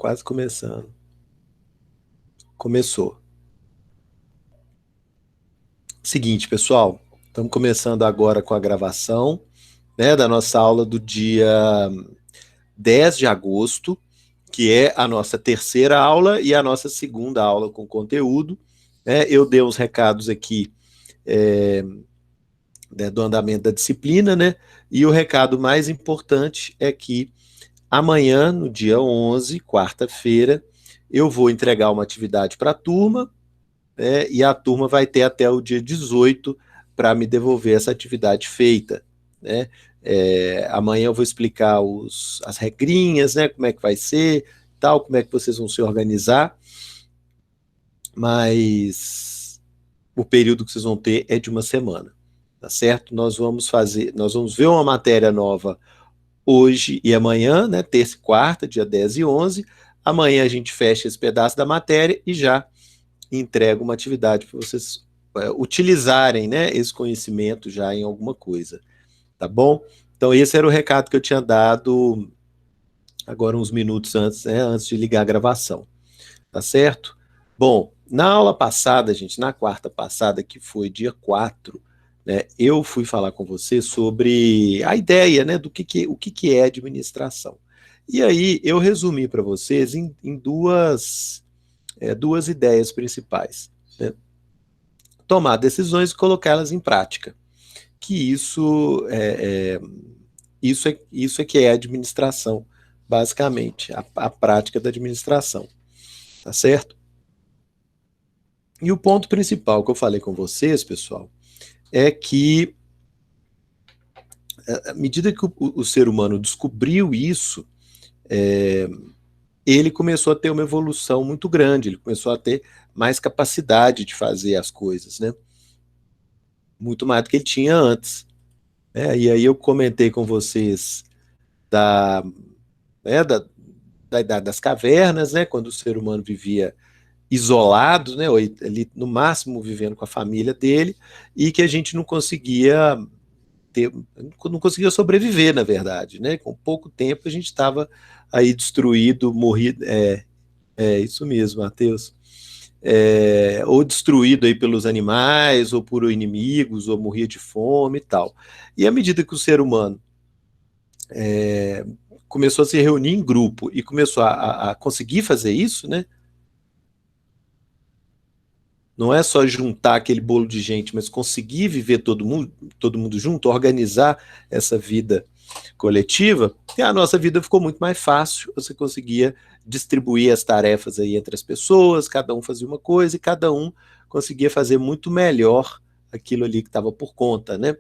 Quase começando. Começou. Seguinte, pessoal, estamos começando agora com a gravação, né, da nossa aula do dia 10 de agosto, que é a nossa terceira aula e a nossa segunda aula com conteúdo. Né? Eu dei uns recados aqui do andamento da disciplina, né? E o recado mais importante é que amanhã, no dia 11, quarta-feira, eu vou entregar uma atividade para a turma, e a turma vai ter até o dia 18 para me devolver essa atividade feita. Né? Amanhã eu vou explicar as regrinhas, né, como é que vai ser, tal, como é que vocês vão se organizar, mas o período que vocês vão ter é de uma semana, tá certo? Nós vamos ver uma matéria nova hoje e amanhã, né, terça e quarta, dia 10 e 11. Amanhã a gente fecha esse pedaço da matéria e já entrega uma atividade para vocês utilizarem, né, esse conhecimento já em alguma coisa, tá bom? Então esse era o recado que eu tinha dado agora uns minutos antes, né, antes de ligar a gravação, tá certo? Bom, na aula passada, gente, na quarta passada, que foi dia 4, né, eu fui falar com você sobre a ideia, né, o que é administração. E aí eu resumi para vocês em duas ideias principais. Né? Tomar decisões e colocá-las em prática. Que isso é que é administração, basicamente, a prática da administração, tá certo? E o ponto principal que eu falei com vocês, pessoal, é que à medida que o ser humano descobriu isso, ele começou a ter uma evolução muito grande, ele começou a ter mais capacidade de fazer as coisas, né? Muito mais do que ele tinha antes. E aí eu comentei com vocês da, né, da idade das cavernas, né, quando o ser humano vivia isolado, né, ou ali no máximo vivendo com a família dele, e que a gente não conseguia sobreviver, na verdade, né? Com pouco tempo a gente estava aí destruído, morrido, isso mesmo, Matheus, ou destruído aí pelos animais, ou por inimigos, ou morria de fome e tal. E à medida que o ser humano começou a se reunir em grupo e começou a conseguir fazer isso, né? Não é só juntar aquele bolo de gente, mas conseguir viver todo mundo junto, organizar essa vida coletiva, e a nossa vida ficou muito mais fácil. Você conseguia distribuir as tarefas aí entre as pessoas, cada um fazia uma coisa e cada um conseguia fazer muito melhor aquilo ali que estava por conta, né?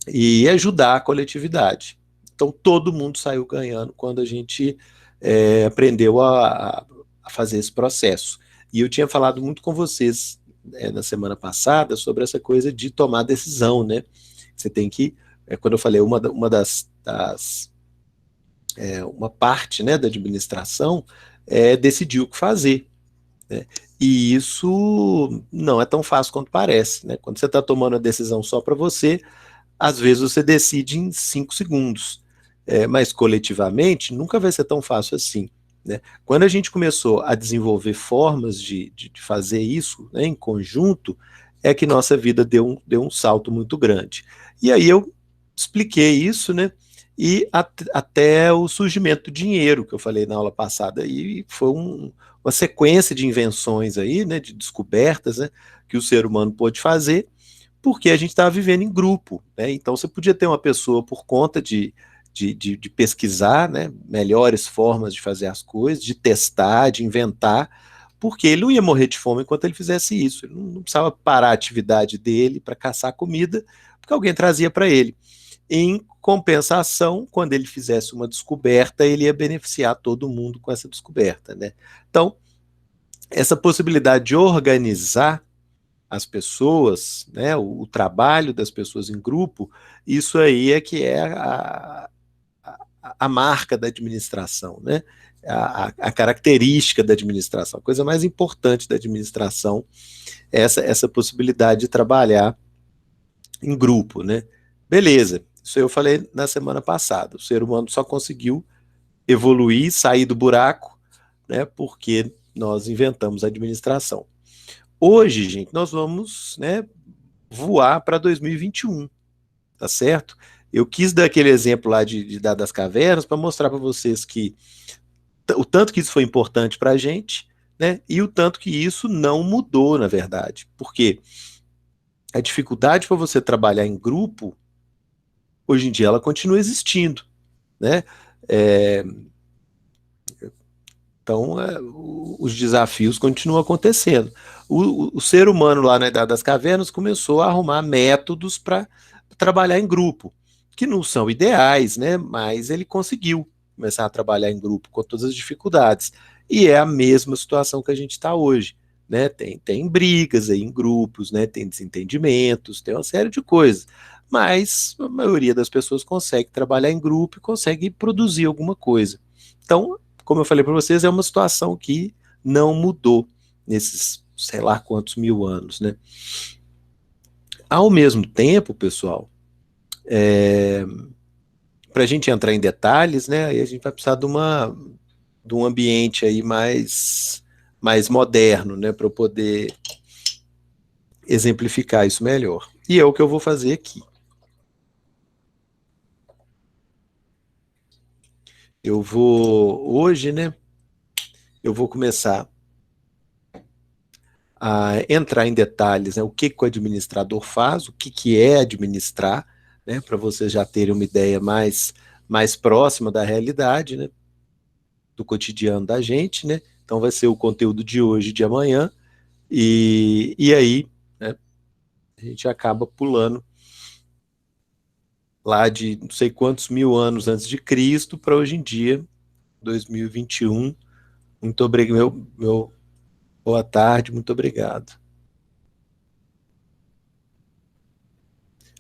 E ajudar a coletividade. Então todo mundo saiu ganhando quando a gente aprendeu a fazer esse processo. E eu tinha falado muito com vocês na semana passada sobre essa coisa de tomar decisão, né? Você tem que, quando eu falei, uma parte, né, da administração é decidir o que fazer. Né? E isso não é tão fácil quanto parece. Né? Quando você está tomando a decisão só para você, às vezes você decide em 5 segundos. Mas coletivamente nunca vai ser tão fácil assim. Né? Quando a gente começou a desenvolver formas de fazer isso, né, em conjunto, é que nossa vida deu um salto muito grande. E aí eu expliquei isso, né? E até o surgimento do dinheiro, que eu falei na aula passada, e foi uma sequência de invenções aí, né, de descobertas, né, que o ser humano pôde fazer, porque a gente estava vivendo em grupo. Né? Então você podia ter uma pessoa por conta de pesquisar, né, melhores formas de fazer as coisas, de testar, de inventar, porque ele não ia morrer de fome enquanto ele fizesse isso. Ele não precisava parar a atividade dele para caçar comida, porque alguém trazia para ele. Em compensação, quando ele fizesse uma descoberta, ele ia beneficiar todo mundo com essa descoberta. Né? Então, essa possibilidade de organizar as pessoas, né, o trabalho das pessoas em grupo, isso aí é que é a marca da administração, né? A característica da administração. A coisa mais importante da administração é essa possibilidade de trabalhar em grupo. Né? Beleza, isso eu falei na semana passada. O ser humano só conseguiu evoluir, sair do buraco né, porque nós inventamos a administração. Hoje, gente, nós vamos, né, voar para 2021, tá certo? Eu quis dar aquele exemplo lá de das cavernas para mostrar para vocês que o tanto que isso foi importante para a gente, né, e o tanto que isso não mudou, na verdade. Porque a dificuldade para você trabalhar em grupo, hoje em dia, ela continua existindo, né? É, então, os desafios continuam acontecendo. O ser humano lá na Idade das Cavernas começou a arrumar métodos para trabalhar em grupo, que não são ideais, né? Mas ele conseguiu começar a trabalhar em grupo com todas as dificuldades. E é a mesma situação que a gente está hoje, né? Tem brigas aí em grupos, né? Tem desentendimentos, tem uma série de coisas. Mas a maioria das pessoas consegue trabalhar em grupo e consegue produzir alguma coisa. Então, como eu falei para vocês, é uma situação que não mudou nesses sei lá quantos mil anos, né? Ao mesmo tempo, pessoal, para a gente entrar em detalhes, né, aí a gente vai precisar de um ambiente aí mais moderno, né, para eu poder exemplificar isso melhor. E é o que eu vou fazer aqui. Hoje, né, eu vou começar a entrar em detalhes, né, o que, que o administrador faz, o que, que é administrar, né, para vocês já terem uma ideia mais próxima da realidade, né, do cotidiano da gente, né? Então vai ser o conteúdo de hoje e de amanhã, e aí, né, a gente acaba pulando lá de não sei quantos mil anos antes de Cristo para hoje em dia, 2021. Muito obrigado, boa tarde, muito obrigado.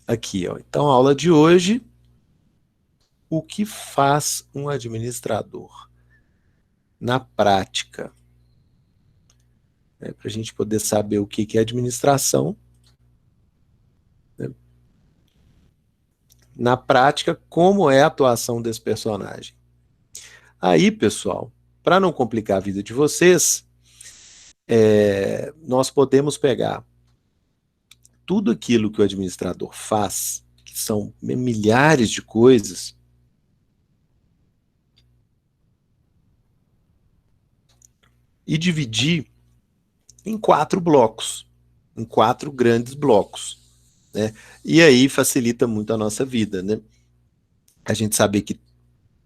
Aqui, ó. Então, a aula de hoje, o que faz um administrador na prática, né, para a gente poder saber o que que é administração, né, na prática, como é a atuação desse personagem. Aí, pessoal, para não complicar a vida de vocês, nós podemos pegar tudo aquilo que o administrador faz, que são milhares de coisas, e dividir em quatro blocos, em quatro grandes blocos, né? E aí facilita muito a nossa vida, né? A gente saber que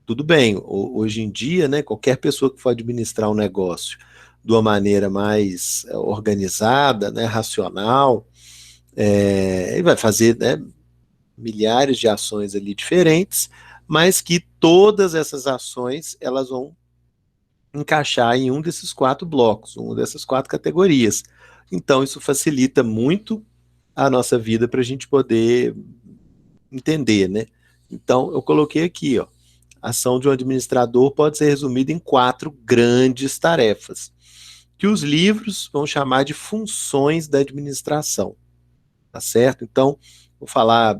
tudo bem, hoje em dia, né, qualquer pessoa que for administrar um negócio de uma maneira mais organizada, né, racional, ele vai fazer, né, milhares de ações ali diferentes, mas que todas essas ações elas vão encaixar em um desses quatro blocos, uma dessas quatro categorias. Então isso facilita muito a nossa vida para a gente poder entender, né? Então eu coloquei aqui, ó, a ação de um administrador pode ser resumida em quatro grandes tarefas, que os livros vão chamar de funções da administração, tá certo? Então, vou falar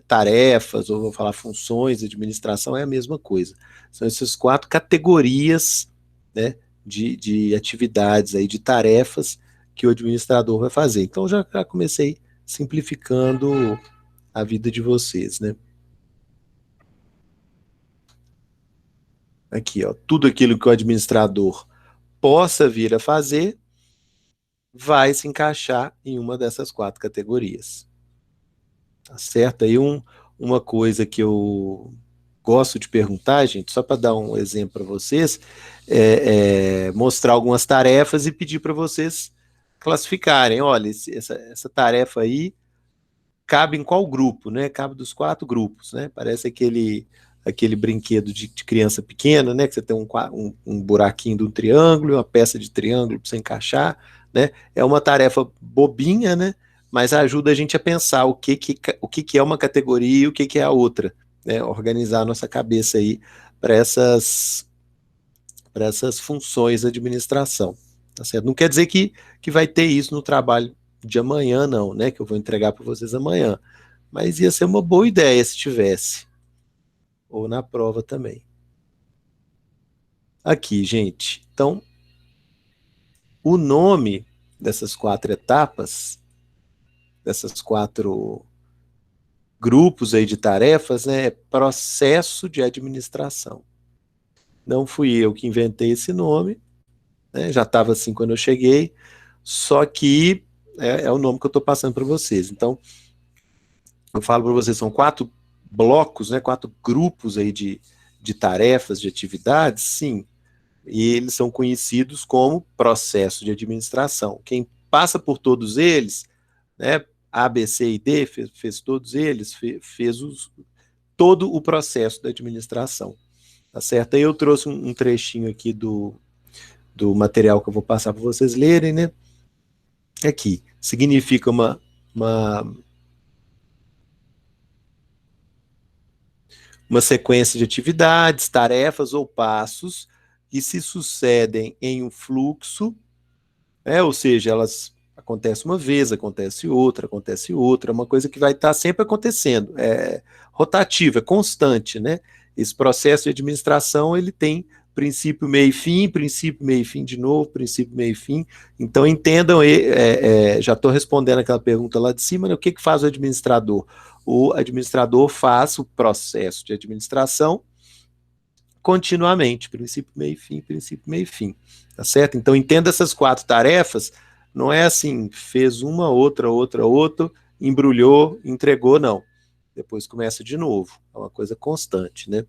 tarefas ou vou falar funções de administração, é a mesma coisa. São essas quatro categorias, né, de atividades, aí, de tarefas que o administrador vai fazer. Então, já comecei simplificando a vida de vocês, né? Aqui, ó, tudo aquilo que o administrador possa vir a fazer vai se encaixar em uma dessas quatro categorias. Tá certo? Aí uma coisa que eu gosto de perguntar, gente, só para dar um exemplo para vocês, mostrar algumas tarefas e pedir para vocês classificarem. Olha, essa tarefa aí cabe em qual grupo, né? Cabe dos quatro grupos, né? Parece aquele brinquedo de criança pequena, né? Que você tem um buraquinho de um triângulo, uma peça de triângulo para você encaixar, né? É uma tarefa bobinha, né? Mas ajuda a gente a pensar o que é uma categoria e o que é a outra, né? Organizar a nossa cabeça aí para essas funções de administração, tá certo? Não quer dizer que vai ter isso no trabalho de amanhã, não, né? Que eu vou entregar para vocês amanhã. Mas ia ser uma boa ideia se tivesse. Ou na prova também. Aqui, gente. Então, o nome dessas 4 etapas, dessas 4 grupos aí de tarefas, né, é processo de administração. Não fui eu que inventei esse nome, né, já estava assim quando eu cheguei, só que é o nome que eu estou passando para vocês. Então, eu falo para vocês, são 4 blocos, né, 4 grupos aí de tarefas, de atividades, sim, e eles são conhecidos como processo de administração. Quem passa por todos eles, né, A, B, C e D, fez todos eles, fez todo o processo da administração, tá certo? Aí eu trouxe um trechinho aqui do material que eu vou passar para vocês lerem, né? Aqui, significa uma sequência de atividades, tarefas ou passos que se sucedem em um fluxo, ou seja, elas acontecem uma vez, acontece outra, é uma coisa que vai estar sempre acontecendo, é rotativa, é constante, né? Esse processo de administração, ele tem princípio, meio e fim de novo, princípio, meio e fim. Então, entendam, já estou respondendo aquela pergunta lá de cima, né? O que faz o administrador? O administrador faz o processo de administração continuamente, princípio, meio e fim, tá certo? Então, entenda essas 4 tarefas, não é assim, fez uma, outra, embrulhou, entregou, não. Depois começa de novo, é uma coisa constante, né?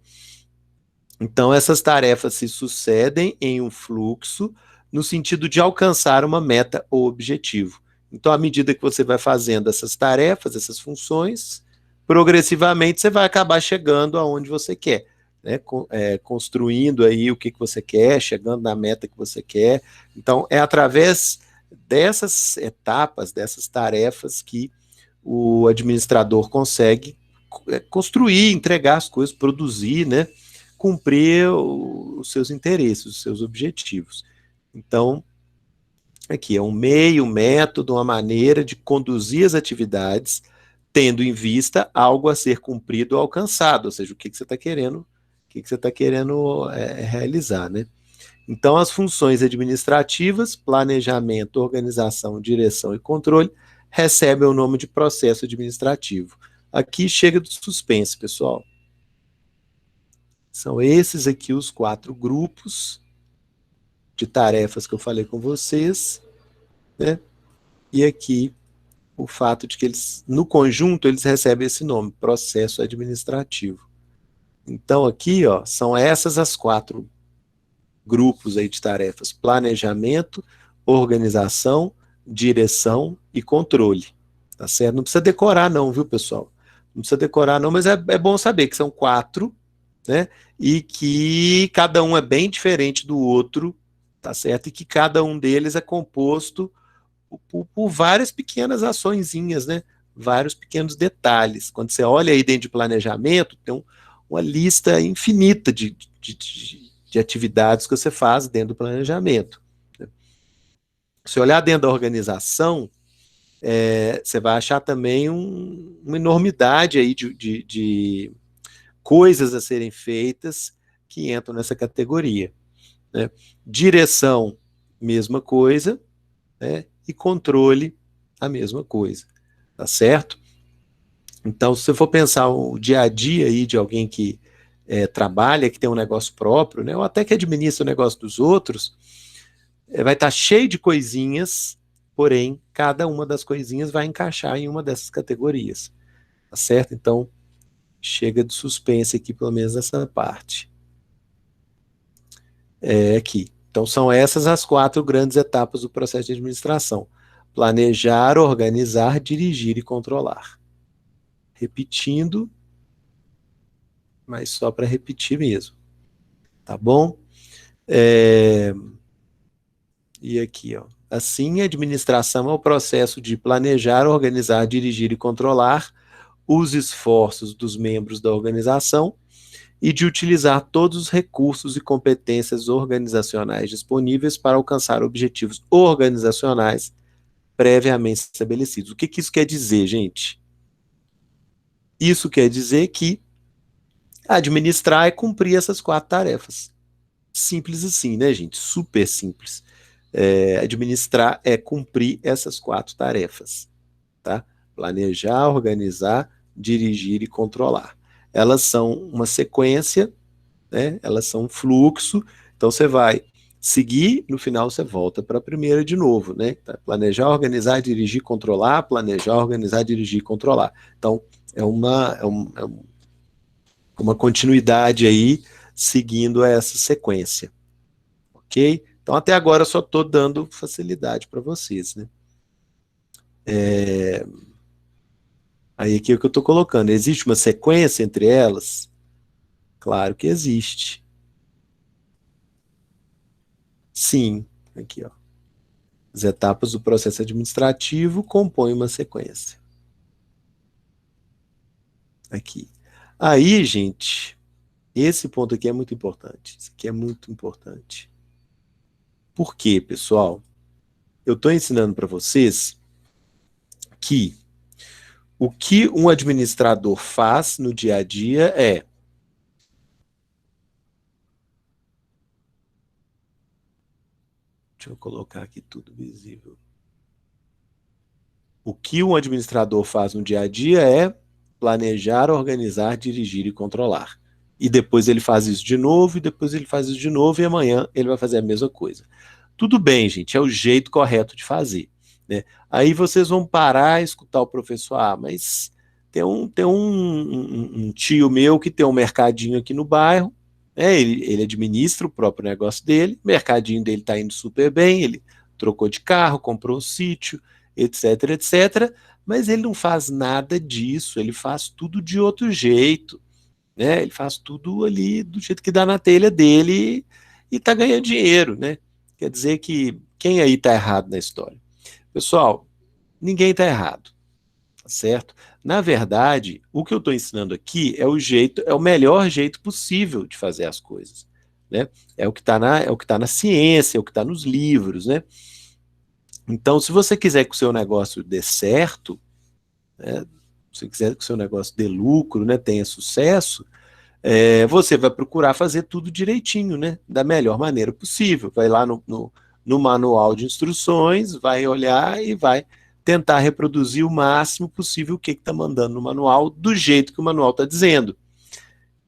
Então, essas tarefas se sucedem em um fluxo no sentido de alcançar uma meta ou objetivo. Então, à medida que você vai fazendo essas tarefas, essas funções, progressivamente você vai acabar chegando aonde você quer, né? Construindo aí o que você quer, chegando na meta que você quer. Então, é através dessas etapas, dessas tarefas que o administrador consegue construir, entregar as coisas, produzir, né? Cumprir os seus interesses, os seus objetivos. Então, aqui é um meio, um método, uma maneira de conduzir as atividades, tendo em vista algo a ser cumprido ou alcançado, ou seja, o que você está querendo, realizar, né? Então, as funções administrativas, planejamento, organização, direção e controle, recebem o nome de processo administrativo. Aqui chega do suspense, pessoal. São esses aqui os 4 grupos de tarefas que eu falei com vocês, né? E aqui o fato de que eles, no conjunto, eles recebem esse nome, processo administrativo. Então aqui, ó, são essas as 4 grupos aí de tarefas: planejamento, organização, direção e controle. Tá certo? Não precisa decorar não, viu, pessoal? Não precisa decorar não, mas é bom saber que são 4, né? E que cada um é bem diferente do outro, tá certo? E que cada um deles é composto por várias pequenas açõezinhas, né? Vários pequenos detalhes. Quando você olha aí dentro de planejamento, tem uma lista infinita de atividades que você faz dentro do planejamento. Se olhar dentro da organização, você vai achar também uma enormidade aí de coisas a serem feitas que entram nessa categoria, né? Direção, mesma coisa, né? E controle, a mesma coisa, tá certo? Então, se você for pensar o dia a dia aí de alguém que trabalha, que tem um negócio próprio, né? Ou até que administra o negócio dos outros, vai estar cheio de coisinhas, porém, cada uma das coisinhas vai encaixar em uma dessas categorias, tá certo? Então, chega de suspense aqui, pelo menos nessa parte. Aqui. Então, são essas as 4 grandes etapas do processo de administração: planejar, organizar, dirigir e controlar. Repetindo, mas só para repetir mesmo. Tá bom? E aqui, ó. Assim, a administração é o processo de planejar, organizar, dirigir e controlar os esforços dos membros da organização e de utilizar todos os recursos e competências organizacionais disponíveis para alcançar objetivos organizacionais previamente estabelecidos. O que isso quer dizer, gente? Isso quer dizer que administrar é cumprir essas 4 tarefas. simples assim, né, gente? Super simples. Administrar é cumprir essas 4 tarefas, tá? Planejar, organizar, dirigir e controlar. Elas são uma sequência, né? Elas são um fluxo, então você vai seguir, no final você volta para a primeira de novo, né? Tá? Planejar, organizar, dirigir, controlar, planejar, organizar, dirigir, controlar. Então, é uma continuidade aí, seguindo essa sequência, ok? Então, até agora eu só estou dando facilidade para vocês, né? Aí aqui é o que eu estou colocando. Existe uma sequência entre elas? Claro que existe. Sim, aqui, ó. As etapas do processo administrativo compõem uma sequência. Aqui. Aí, gente, esse ponto aqui é muito importante. Isso aqui é muito importante. Por quê, pessoal? Eu estou ensinando para vocês que o que um administrador faz no dia a dia é... Deixa eu colocar aqui tudo visível. O que um administrador faz no dia a dia é planejar, organizar, dirigir e controlar. E depois ele faz isso de novo, e depois ele faz isso de novo, e amanhã ele vai fazer a mesma coisa. Tudo bem, gente, é o jeito correto de fazer, né? Aí vocês vão parar e escutar o professor, mas tem um tio meu que tem um mercadinho aqui no bairro, né? Ele administra o próprio negócio dele, o mercadinho dele está indo super bem, ele trocou de carro, comprou um sítio, etc, etc, mas ele não faz nada disso, ele faz tudo de outro jeito, né? Ele faz tudo ali do jeito que dá na telha dele e está ganhando dinheiro, né? Quer dizer que quem aí está errado na história? Pessoal, ninguém está errado, tá certo? Na verdade, o que eu estou ensinando aqui é o melhor jeito possível de fazer as coisas, né? É o que está na ciência, é o que está nos livros, né? Então, se você quiser que o seu negócio dê certo, né, se você quiser que o seu negócio dê lucro, né, tenha sucesso, você vai procurar fazer tudo direitinho, né, da melhor maneira possível. Vai lá no manual de instruções, vai olhar e vai tentar reproduzir o máximo possível o que está mandando no manual, do jeito que o manual está dizendo.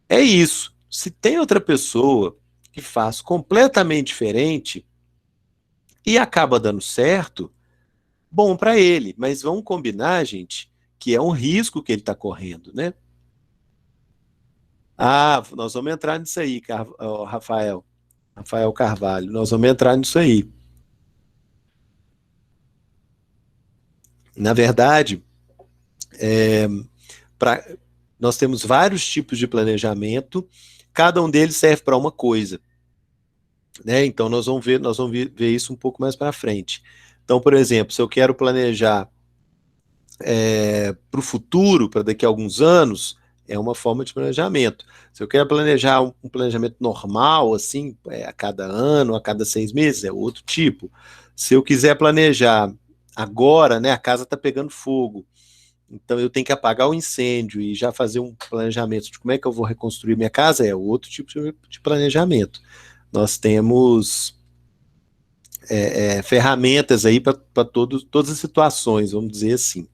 É isso. Se tem outra pessoa que faz completamente diferente e acaba dando certo, bom para ele, mas vamos combinar, gente, que é um risco que ele está correndo, né? Ah, nós vamos entrar nisso aí, Rafael Carvalho, nós vamos entrar nisso aí. Na verdade, pra, nós temos vários tipos de planejamento, cada um deles serve para uma coisa, né? Então nós vamos ver isso um pouco mais para frente. Então, por exemplo, se eu quero planejar para o futuro, para daqui a alguns anos, é uma forma de planejamento. Se eu quero planejar um planejamento normal, assim, a cada ano, a cada 6 meses, é outro tipo. Se eu quiser planejar agora, né, a casa está pegando fogo, então eu tenho que apagar o incêndio e já fazer um planejamento de como é que eu vou reconstruir minha casa, é outro tipo de planejamento. Nós temos ferramentas aí para todas as situações, vamos dizer assim.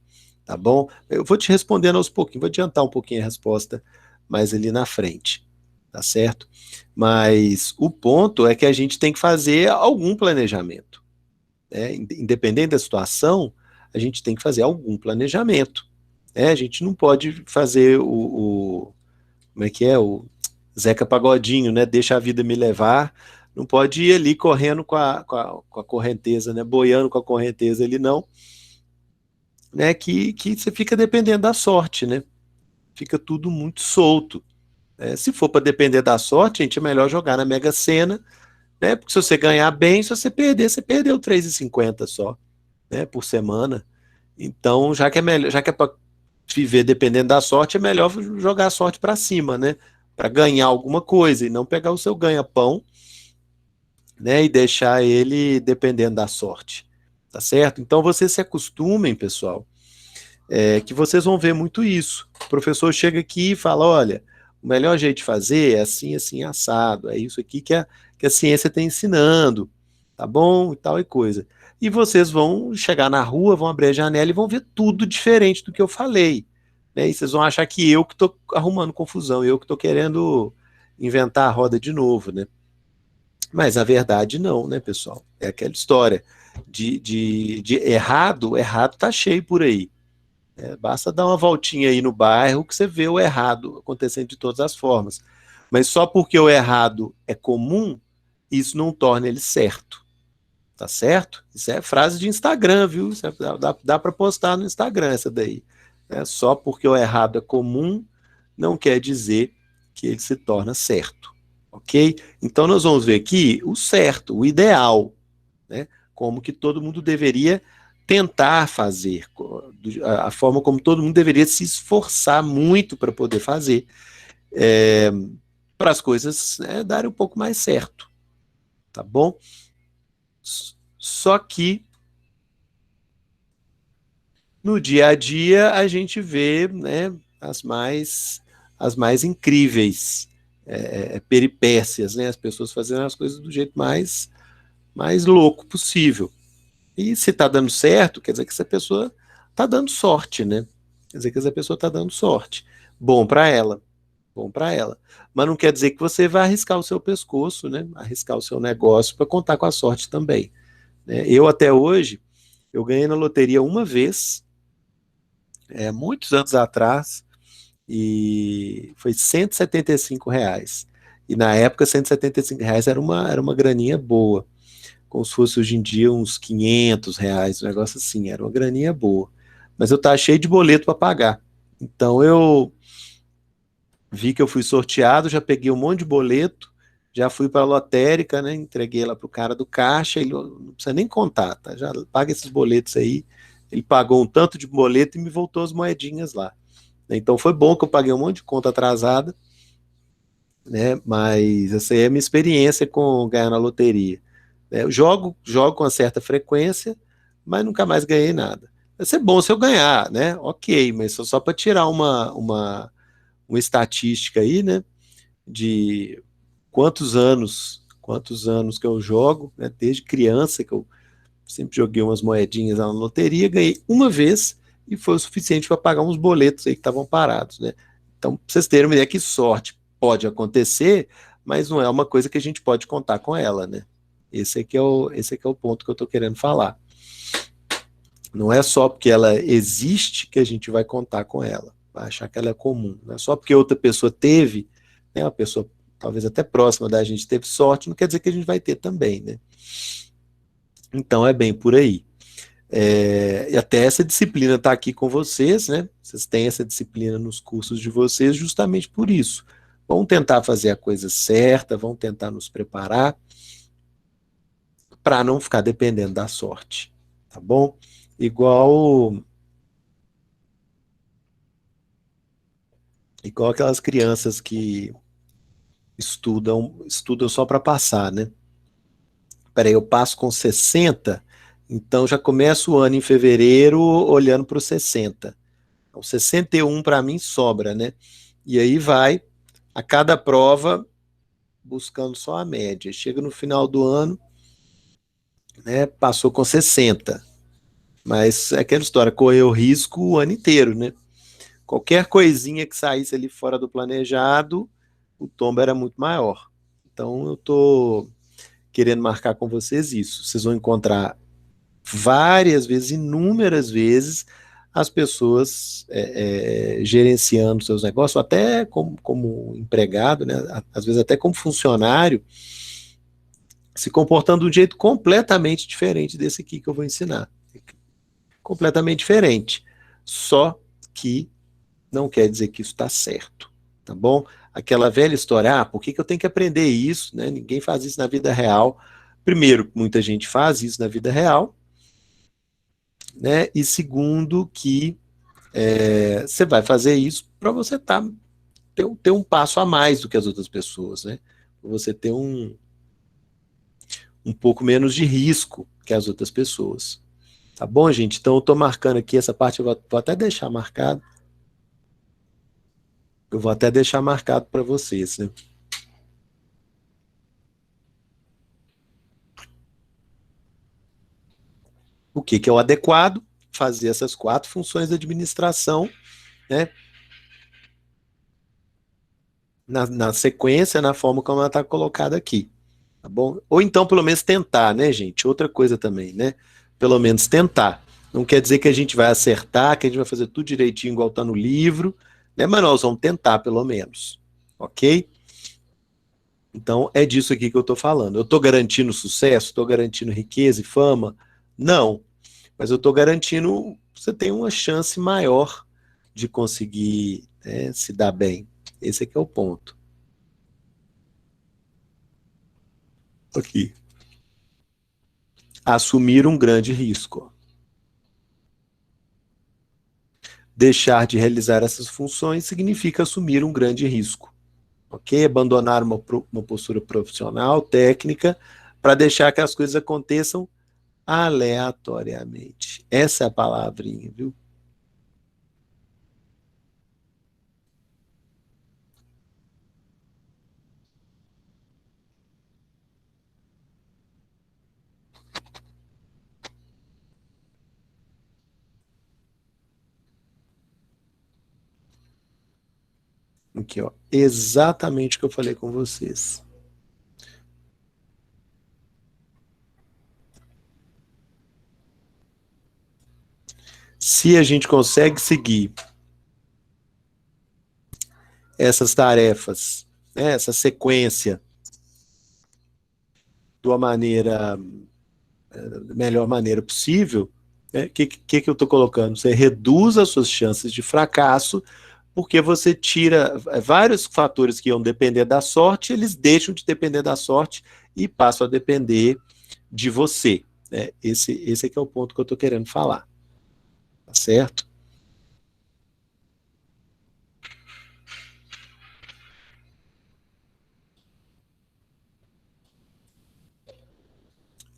Tá bom? Eu vou te respondendo aos pouquinhos, vou adiantar um pouquinho a resposta mais ali na frente, tá certo? Mas o ponto é que a gente tem que fazer algum planejamento, né? Independente da situação, a gente tem que fazer algum planejamento, né? A gente não pode fazer como é que é? O Zeca Pagodinho, né? Deixa a vida me levar, não pode ir ali correndo com a correnteza, né? Boiando com a correnteza ali, não, né, que você fica dependendo da sorte, né? Fica tudo muito solto. Se for para depender da sorte, gente, é melhor jogar na Mega Sena, né? Porque se você ganhar bem, se você perder, você perdeu 3,50 só, né, por semana. Então, já que é melhor, já que é para viver dependendo da sorte, é melhor jogar a sorte para cima, né? Para ganhar alguma coisa e não pegar o seu ganha-pão, né, e deixar ele dependendo da sorte. Tá certo? Então, vocês se acostumem, pessoal, que vocês vão ver muito isso. O professor chega aqui e fala, olha, o melhor jeito de fazer é assim, assim, assado, é isso aqui que a ciência está ensinando, tá bom? E tal e coisa. E vocês vão chegar na rua, vão abrir a janela e vão ver tudo diferente do que eu falei, né? E vocês vão achar que eu que estou arrumando confusão, eu que estou querendo inventar a roda de novo, né? Mas a verdade não, né, pessoal? É aquela história de errado, errado tá cheio por aí. Basta dar uma voltinha aí no bairro que você vê o errado acontecendo de todas as formas. Mas só porque o errado é comum, isso não torna ele certo. Tá certo? Isso é frase de Instagram, viu? Dá para postar no Instagram essa daí. Só porque o errado é comum, não quer dizer que ele se torna certo. Ok? Então nós vamos ver aqui o certo, o ideal, né? Como que todo mundo deveria tentar fazer, a forma como todo mundo deveria se esforçar muito para poder fazer, para as coisas, né, darem um pouco mais certo, tá bom? Só que no dia a dia a gente vê, né, as mais incríveis peripécias, né, as pessoas fazendo as coisas do jeito mais louco possível. E se está dando certo, quer dizer que essa pessoa está dando sorte, né? Quer dizer que essa pessoa está dando sorte. Bom para ela, bom para ela. Mas não quer dizer que você vai arriscar o seu pescoço, né? Arriscar o seu negócio para contar com a sorte também. Né? Eu até hoje, eu ganhei na loteria uma vez, muitos anos atrás, e foi R$ 175. E na época, R$ 175 era uma graninha boa, como se fosse hoje em dia uns R$ 500, um negócio assim, era uma graninha boa. Mas eu estava cheio de boleto para pagar. Então eu vi que eu fui sorteado, já peguei um monte de boleto, já fui para a lotérica, né? Entreguei lá para o cara do caixa, ele não precisa nem contar, tá? Já paga esses boletos aí. Ele pagou um tanto de boleto e me voltou as moedinhas lá. Então foi bom que eu paguei um monte de conta atrasada, né? Mas essa aí é a minha experiência com ganhar na loteria. Eu jogo com uma certa frequência, mas nunca mais ganhei nada. Vai ser bom se eu ganhar, né? Ok, mas só para tirar uma estatística aí, né? De quantos anos que eu jogo, né? Desde criança que eu sempre joguei umas moedinhas lá na loteria, ganhei uma vez e foi o suficiente para pagar uns boletos aí que estavam parados, né? Então, para vocês terem uma ideia que sorte pode acontecer, mas não é uma coisa que a gente pode contar com ela, né? Esse é o ponto que eu estou querendo falar. Não é só porque ela existe que a gente vai contar com ela, vai achar que ela é comum. Não é só porque outra pessoa teve, né, uma pessoa talvez até próxima da gente teve sorte, não quer dizer que a gente vai ter também, né? Então é bem por aí. E até essa disciplina está aqui com vocês, né? Vocês têm essa disciplina nos cursos de vocês justamente por isso. Vão tentar fazer a coisa certa, vão tentar nos preparar para não ficar dependendo da sorte, tá bom? Igual aquelas crianças que estudam só para passar, né? Peraí, eu passo com 60, então já começo o ano em fevereiro olhando para os 60. Então, 61 para mim sobra, né? E aí vai, a cada prova, buscando só a média. Chega no final do ano, né? Passou com 60. Mas é aquela história, correu risco o ano inteiro, né? Qualquer coisinha que saísse ali fora do planejado, o tombo era muito maior. Então eu tô querendo marcar com vocês isso. Vocês vão encontrar várias vezes, inúmeras vezes, as pessoas gerenciando seus negócios, até como empregado, né? Às vezes até como funcionário, se comportando de um jeito completamente diferente desse aqui que eu vou ensinar. Completamente diferente. Só que não quer dizer que isso está certo, tá bom? Aquela velha história, por que eu tenho que aprender isso, né? Ninguém faz isso na vida real. Primeiro, muita gente faz isso na vida real, né? E segundo, que você vai fazer isso para você ter um passo a mais do que as outras pessoas, né? Para você ter um pouco menos de risco que as outras pessoas. Tá bom, gente? Então eu estou marcando aqui essa parte, eu vou até deixar marcado. Eu vou até deixar marcado para vocês, né? O que que é o adequado? Fazer essas 4 funções de administração, né? Na sequência, na forma como ela está colocada aqui, tá bom? Ou então, pelo menos, tentar, né, gente? Outra coisa também, né? Pelo menos tentar. Não quer dizer que a gente vai acertar, que a gente vai fazer tudo direitinho, igual está no livro, né? Mas nós vamos tentar, pelo menos, ok? Então, é disso aqui que eu estou falando. Eu estou garantindo sucesso? Estou garantindo riqueza e fama? Não. Mas eu estou garantindo você tem uma chance maior de conseguir, né, se dar bem. Esse aqui é o ponto. Aqui. Assumir um grande risco. Deixar de realizar essas funções significa assumir um grande risco. Ok? Abandonar uma postura profissional, técnica, para deixar que as coisas aconteçam aleatoriamente. Essa é a palavrinha, viu? Aqui, ó. Exatamente o que eu falei com vocês. Se a gente consegue seguir essas tarefas, né, essa sequência, de uma maneira, da melhor maneira possível, né, que eu estou colocando? Você reduz as suas chances de fracasso, porque você tira vários fatores que iam depender da sorte, eles deixam de depender da sorte e passam a depender de você. Né? Esse aqui é o ponto que eu estou querendo falar. Tá certo?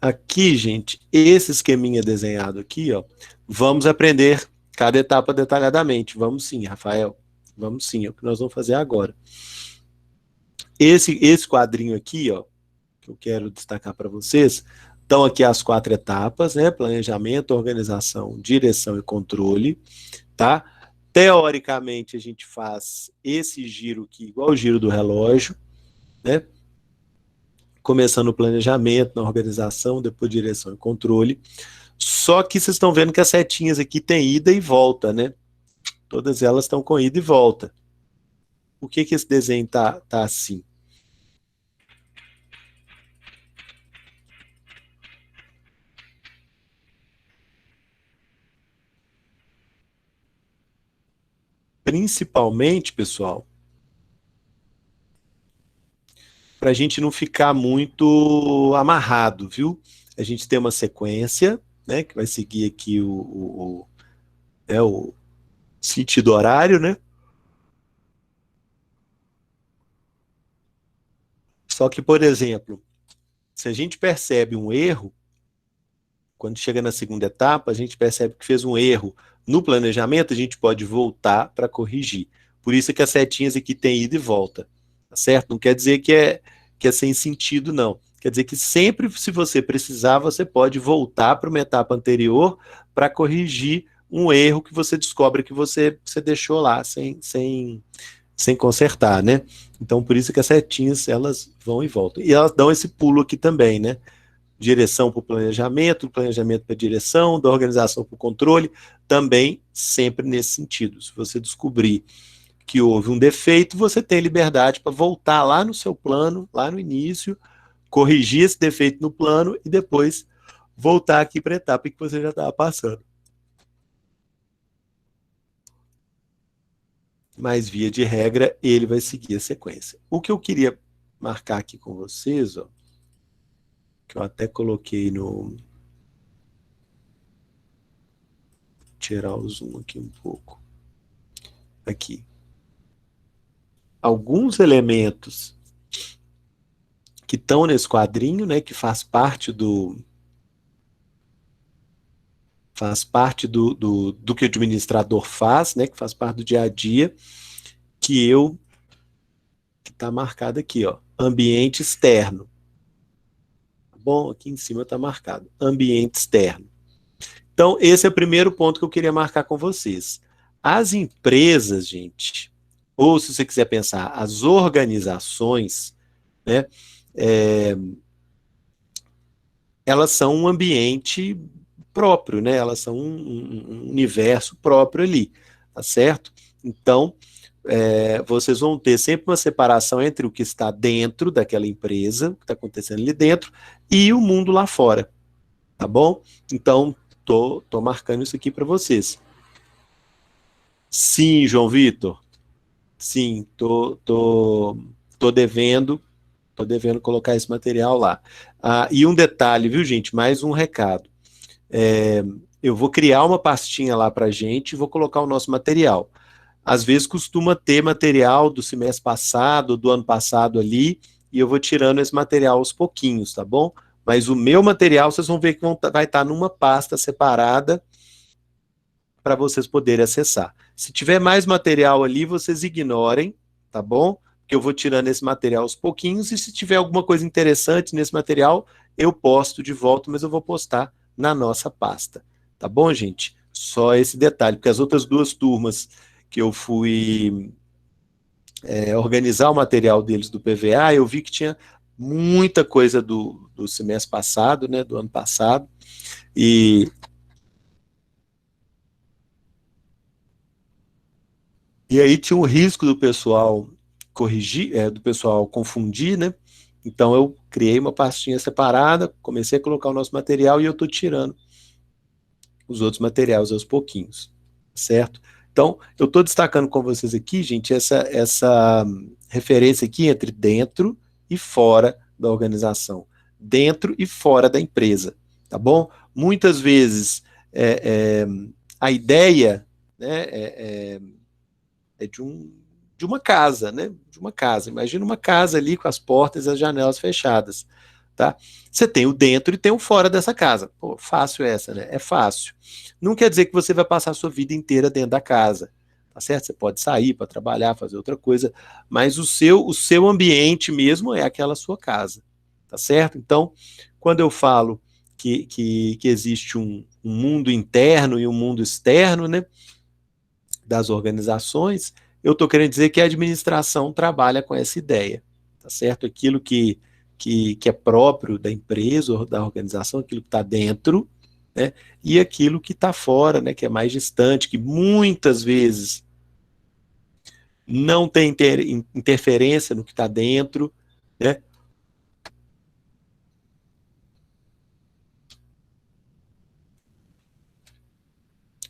Aqui, gente, esse esqueminha desenhado aqui, ó, vamos aprender cada etapa detalhadamente. Vamos sim, Rafael. Vamos sim, é o que nós vamos fazer agora. Esse quadrinho aqui, ó, que eu quero destacar para vocês, estão aqui as 4 etapas, né? Planejamento, organização, direção e controle, tá? Teoricamente, a gente faz esse giro aqui, igual o giro do relógio, né? Começando o planejamento, na organização, depois direção e controle. Só que vocês estão vendo que as setinhas aqui têm ida e volta, né? Todas elas estão com ida e volta. Por que esse desenho tá assim? Principalmente, pessoal, para a gente não ficar muito amarrado, viu? A gente tem uma sequência, né, que vai seguir aqui o sentido horário, né? Só que, por exemplo, se a gente percebe um erro, quando chega na segunda etapa, a gente percebe que fez um erro no planejamento, a gente pode voltar para corrigir. Por isso é que as setinhas aqui tem ida e volta, tá certo? Não quer dizer que é sem sentido, não. Quer dizer que sempre, se você precisar, você pode voltar para uma etapa anterior para corrigir um erro que você descobre que você deixou lá sem consertar, né? Então, por isso que as setinhas, elas vão e voltam. E elas dão esse pulo aqui também, né? Direção para o planejamento, planejamento para a direção, da organização para o controle, também sempre nesse sentido. Se você descobrir que houve um defeito, você tem liberdade para voltar lá no seu plano, lá no início, corrigir esse defeito no plano e depois voltar aqui para a etapa que você já estava passando. Mas, via de regra, ele vai seguir a sequência. O que eu queria marcar aqui com vocês, ó, que eu até coloquei no. Tirar o zoom aqui um pouco. Aqui. Alguns elementos que estão nesse quadrinho, né, que faz parte do que o administrador faz, né, que faz parte do dia a dia, que está marcado aqui, ó, ambiente externo. Tá bom? Aqui em cima está marcado, ambiente externo. Então, esse é o primeiro ponto que eu queria marcar com vocês. As empresas, gente, ou se você quiser pensar, as organizações, né, elas são um ambiente próprio, né? Elas são um universo próprio ali, tá certo? Então, vocês vão ter sempre uma separação entre o que está dentro daquela empresa, o que está acontecendo ali dentro, e o mundo lá fora, tá bom? Então, tô marcando isso aqui para vocês. Sim, João Vitor. Sim, tô devendo, colocar esse material lá. Ah, e um detalhe, viu, gente? Mais um recado. Eu vou criar uma pastinha lá para gente e vou colocar o nosso material. Às vezes costuma ter material do semestre passado, do ano passado ali, e eu vou tirando esse material aos pouquinhos, tá bom? Mas o meu material, vocês vão ver que vai estar numa pasta separada para vocês poderem acessar. Se tiver mais material ali, vocês ignorem, tá bom? Que eu vou tirando esse material aos pouquinhos, e se tiver alguma coisa interessante nesse material, eu posto de volta, mas eu vou postar na nossa pasta. Tá bom, gente? Só esse detalhe, porque as outras duas turmas que eu fui organizar o material deles do PVA, eu vi que tinha muita coisa do semestre passado, né, do ano passado, e aí tinha o risco do pessoal corrigir, do pessoal confundir, né? Então eu criei uma pastinha separada, comecei a colocar o nosso material e eu estou tirando os outros materiais aos pouquinhos, certo? Então, eu estou destacando com vocês aqui, gente, essa referência aqui entre dentro e fora da organização, dentro e fora da empresa, tá bom? Muitas vezes a ideia, né, de uma casa, né? De uma casa. Imagina uma casa ali com as portas e as janelas fechadas, tá? Você tem o dentro e tem o fora dessa casa. Pô, fácil essa, né? É fácil. Não quer dizer que você vai passar a sua vida inteira dentro da casa, tá certo? Você pode sair para trabalhar, fazer outra coisa, mas o seu ambiente mesmo é aquela sua casa, tá certo? Então, quando eu falo que existe um mundo interno e um mundo externo, né? Das organizações, eu estou querendo dizer que a administração trabalha com essa ideia, tá certo? Aquilo que é próprio da empresa ou da organização, aquilo que está dentro, né? E aquilo que está fora, né? Que é mais distante, que muitas vezes não tem interferência no que está dentro, né?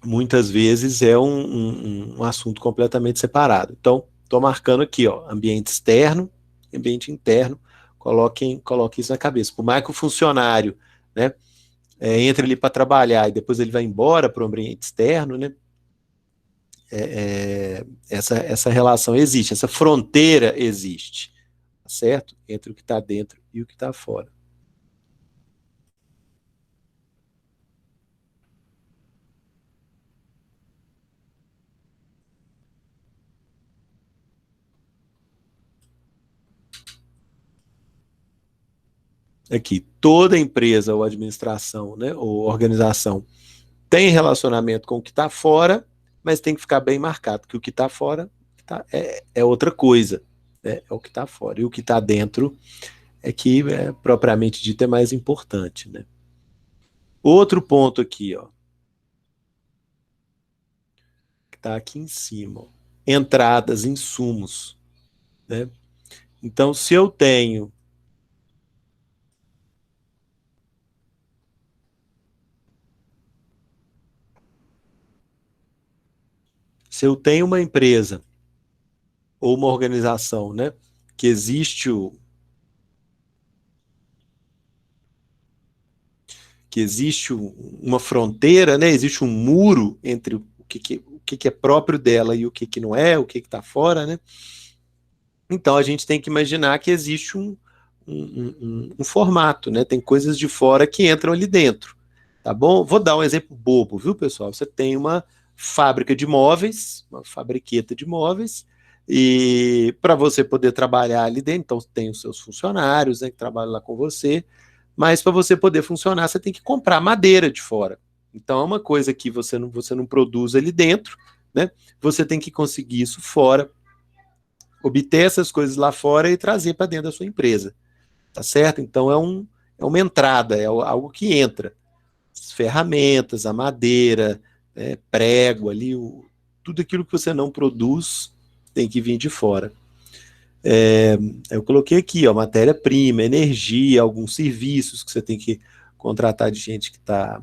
Muitas vezes é um assunto completamente separado. Então, estou marcando aqui, ó, ambiente externo, ambiente interno, coloquem isso na cabeça. Por mais que o funcionário, né, entre ali para trabalhar e depois ele vai embora para o ambiente externo, né, essa relação existe, essa fronteira existe, tá certo? Entre o que está dentro e o que está fora. Aqui, toda empresa ou administração, né, ou organização tem relacionamento com o que está fora, mas tem que ficar bem marcado, que o que está fora é outra coisa, né? É o que está fora. E o que está dentro é que, propriamente dito, é mais importante, né? Outro ponto aqui, ó, que está aqui em cima, ó, entradas, insumos, né? Então, se eu tenho uma empresa ou uma organização, né, que existe uma fronteira, né? Existe um muro entre o que é próprio dela e o que não é, o que está fora, né? Então a gente tem que imaginar que existe um formato, né? Tem coisas de fora que entram ali dentro, tá bom? Vou dar um exemplo bobo, viu, pessoal? Você tem uma fábrica de móveis, uma fabriqueta de móveis, E para você poder trabalhar ali dentro, então tem os seus funcionários, né, que trabalham lá com você, mas para você poder funcionar, você tem que comprar madeira de fora. Então é uma coisa que você não produz ali dentro, né? Você tem que conseguir isso fora, obter essas coisas lá fora e trazer para dentro da sua empresa, tá certo? Então é uma entrada, é algo que entra. As ferramentas, a madeira, prego ali, tudo aquilo que você não produz tem que vir de fora. Eu coloquei aqui, ó, matéria-prima, energia, alguns serviços que você tem que contratar de gente que está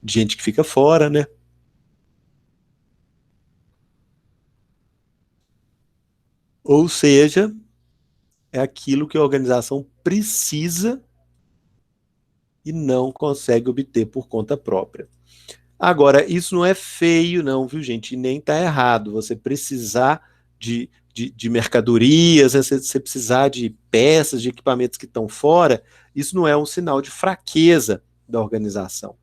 de gente que fica fora, né? Ou seja, é aquilo que a organização precisa e não consegue obter por conta própria. Agora, isso não é feio, não, viu, gente? E nem está errado. Você precisar de mercadorias, né? Você precisar de peças, de equipamentos que estão fora, isso não é um sinal de fraqueza da organização,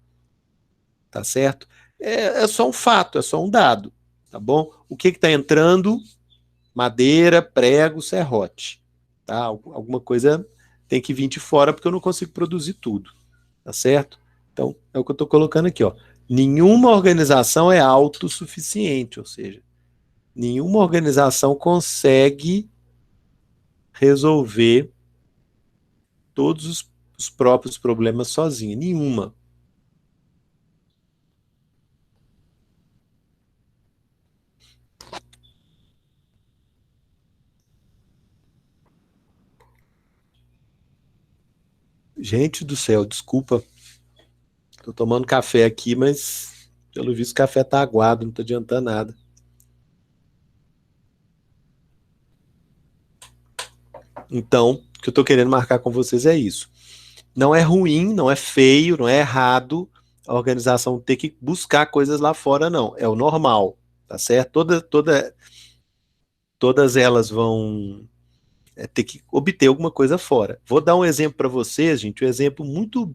tá certo? É só um fato, é só um dado, tá bom? O que está entrando? Madeira, prego, serrote, tá? Alguma coisa tem que vir de fora porque eu não consigo produzir tudo, tá certo? Então, é o que eu estou colocando aqui, ó. Nenhuma organização é autossuficiente, ou seja, nenhuma organização consegue resolver todos os próprios problemas sozinha, nenhuma. Gente do céu, desculpa, tô tomando café aqui, mas pelo visto o café tá aguado, não tô adiantando nada. Então, o que eu tô querendo marcar com vocês é isso. Não é ruim, não é feio, não é errado a organização ter que buscar coisas lá fora, não. É o normal, tá certo? Todas elas vão ter que obter alguma coisa fora. Vou dar um exemplo para vocês, gente, um exemplo muito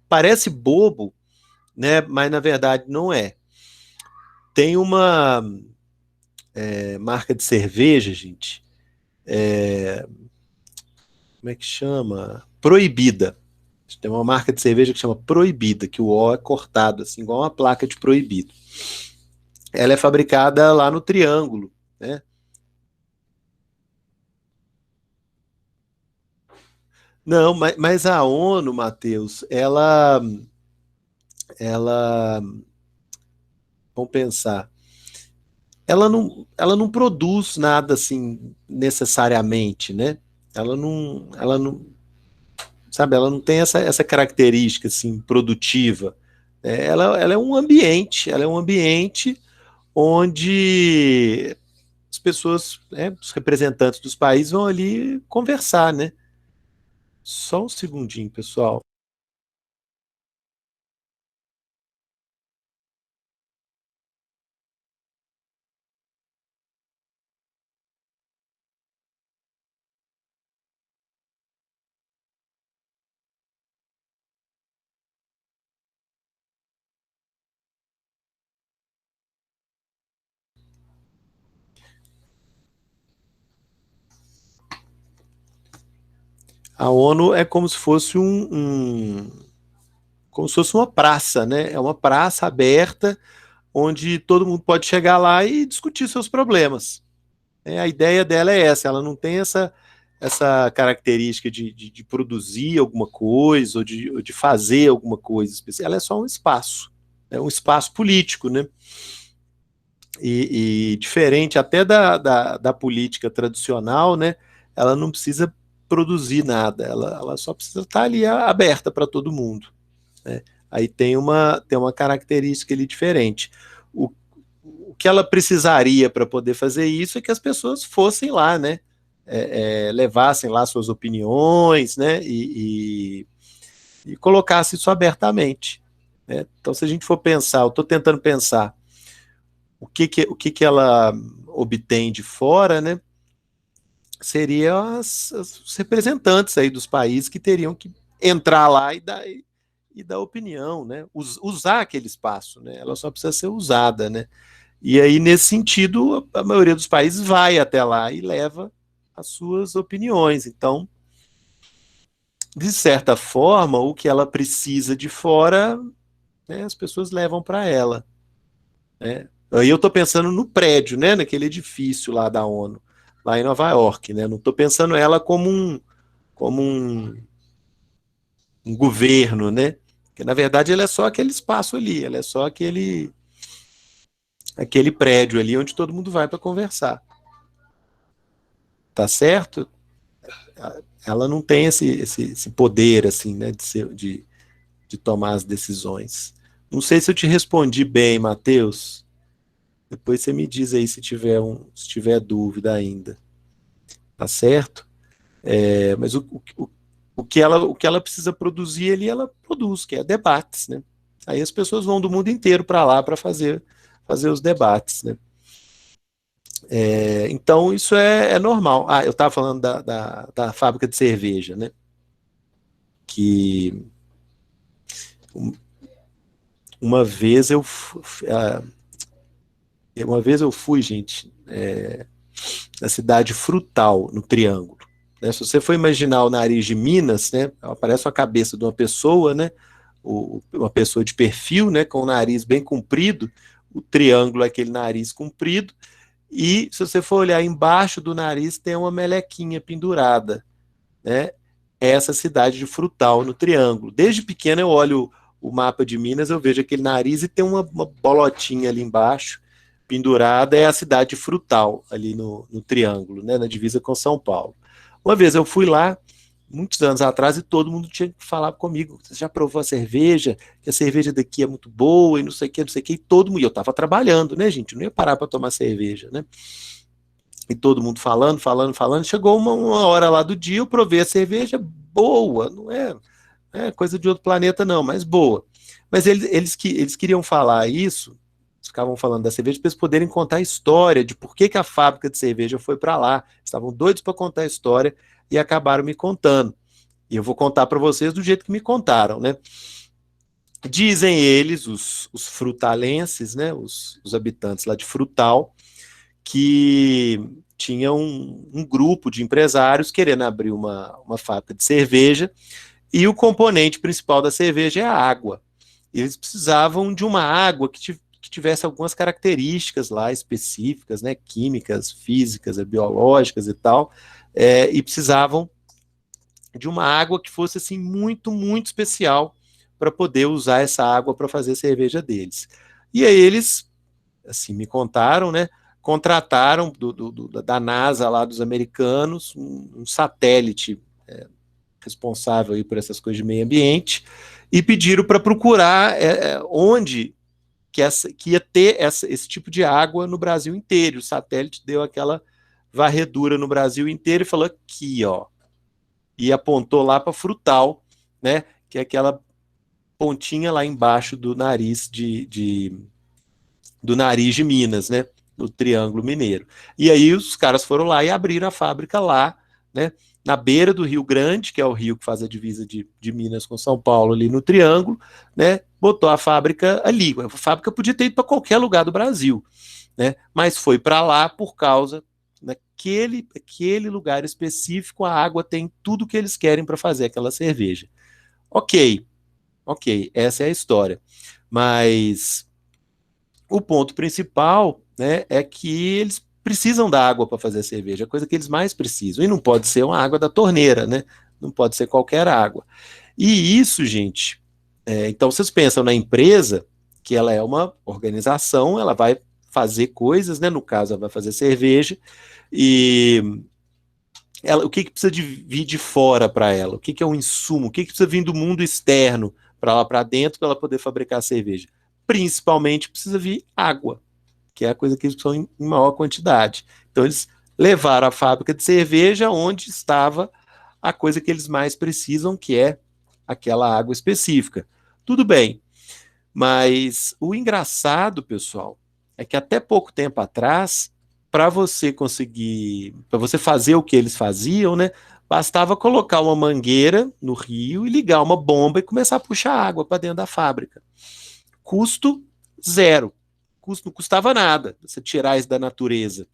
parece bobo, né? Mas na verdade não é. Tem uma marca de cerveja, gente. Como é que chama? Proibida. Tem uma marca de cerveja que chama Proibida, que o O é cortado, assim, igual uma placa de proibido. Ela é fabricada lá no Triângulo, né? Não, mas a ONU, Matheus, ela, vamos pensar, ela não produz nada assim necessariamente, né? Ela não, sabe, ela não tem essa característica assim produtiva. Ela é um ambiente onde as pessoas, né, os representantes dos países vão ali conversar, né? Só um segundinho, pessoal. A ONU é como se fosse como se fosse uma praça, né? É uma praça aberta onde todo mundo pode chegar lá e discutir seus problemas. A ideia dela é essa, ela não tem essa característica de produzir alguma coisa ou de fazer alguma coisa específica. Ela é só um espaço, é um espaço político, né? E diferente até da política tradicional, né? Ela não precisa produzir nada, ela só precisa estar ali aberta para todo mundo, né? Aí tem uma característica ali diferente. O que ela precisaria para poder fazer isso é que as pessoas fossem lá, né? Levassem lá suas opiniões, né? E colocassem isso abertamente, né? Então, se a gente for pensar, eu estou tentando pensar o que ela obtém de fora, né? Seria os representantes aí dos países que teriam que entrar lá e dar opinião, né? Usar aquele espaço, né? Ela só precisa ser usada, né? E aí, nesse sentido, a maioria dos países vai até lá e leva as suas opiniões. Então, de certa forma, o que ela precisa de fora, né, as pessoas levam para ela. Né? Aí eu estou pensando no prédio, né, naquele edifício lá da ONU, lá em Nova York. Né? Não estou pensando ela como um governo, né? Porque, na verdade, ela é só aquele espaço ali, ela é só aquele prédio ali onde todo mundo vai para conversar. Tá certo? Ela não tem esse poder, assim, né, de tomar as decisões. Não sei se eu te respondi bem, Matheus. Depois você me diz aí se tiver dúvida ainda. Tá certo? Mas o que ela precisa produzir ali, ela produz, que é debates, né? Aí as pessoas vão do mundo inteiro para lá para fazer os debates, né? Então isso é normal. Eu estava falando da fábrica de cerveja, né? Que uma vez eu uma vez eu fui, gente, na cidade Frutal, no Triângulo. Né? Se você for imaginar o nariz de Minas, né? Aparece a cabeça de uma pessoa, né? Uma pessoa de perfil, né? Com o nariz bem comprido, o triângulo é aquele nariz comprido, e se você for olhar embaixo do nariz, tem uma melequinha pendurada, né? Essa cidade de Frutal, no Triângulo. Desde pequeno eu olho o mapa de Minas, eu vejo aquele nariz e tem uma bolotinha ali embaixo, pendurada, é a cidade de Frutal, ali no Triângulo, né, na divisa com São Paulo. Uma vez eu fui lá, muitos anos atrás, e todo mundo tinha que falar comigo, você já provou a cerveja? Que a cerveja daqui é muito boa, e não sei o que, não sei o que, e todo mundo, e eu estava trabalhando, né, gente, eu não ia parar para tomar cerveja, né, e todo mundo falando, falando, falando. Chegou uma hora lá do dia, eu provei a cerveja boa, não é coisa de outro planeta, não, mas boa. Mas eles queriam falar isso, ficavam falando da cerveja para eles poderem contar a história de por que, que a fábrica de cerveja foi para lá. Estavam doidos para contar a história e acabaram me contando. E eu vou contar para vocês do jeito que me contaram, né? Dizem eles, os frutalenses, né, os habitantes lá de Frutal, que tinha um grupo de empresários querendo abrir uma fábrica de cerveja, e o componente principal da cerveja é a água. Eles precisavam de uma água que tivesse algumas características lá específicas, né, químicas, físicas, biológicas e tal, e precisavam de uma água que fosse assim muito, muito especial para poder usar essa água para fazer a cerveja deles. E aí eles, assim, me contaram, né, contrataram da NASA lá dos americanos um satélite responsável aí por essas coisas de meio ambiente e pediram para procurar onde que ia ter esse tipo de água no Brasil inteiro. O satélite deu aquela varredura no Brasil inteiro e falou aqui, ó, e apontou lá para Frutal, né, que é aquela pontinha lá embaixo do nariz do nariz de Minas, né? Do Triângulo Mineiro. E aí os caras foram lá e abriram a fábrica lá, né? Na beira do Rio Grande, que é o rio que faz a divisa de Minas com São Paulo, ali no Triângulo, né? Botou a fábrica ali. A fábrica podia ter ido para qualquer lugar do Brasil, né? Mas foi para lá por causa aquele lugar específico, a água tem tudo que eles querem para fazer aquela cerveja. Ok, ok, essa é a história. Mas o ponto principal, né, é que eles precisam da água para fazer a cerveja, a coisa que eles mais precisam. E não pode ser uma água da torneira, né? Não pode ser qualquer água. E isso, gente, então vocês pensam na empresa, que ela é uma organização, ela vai fazer coisas, né? No caso, ela vai fazer cerveja, e o que precisa de vir de fora para ela? O que é um insumo? O que precisa vir do mundo externo para lá para dentro para ela poder fabricar a cerveja? Principalmente precisa vir água, que é a coisa que eles precisam em maior quantidade. Então eles levaram a fábrica de cerveja onde estava a coisa que eles mais precisam, que é aquela água específica. Tudo bem, mas o engraçado, pessoal, é que até pouco tempo atrás, para você fazer o que eles faziam, né, bastava colocar uma mangueira no rio e ligar uma bomba e começar a puxar água para dentro da fábrica. Custo zero. não custava nada você tirar isso da natureza.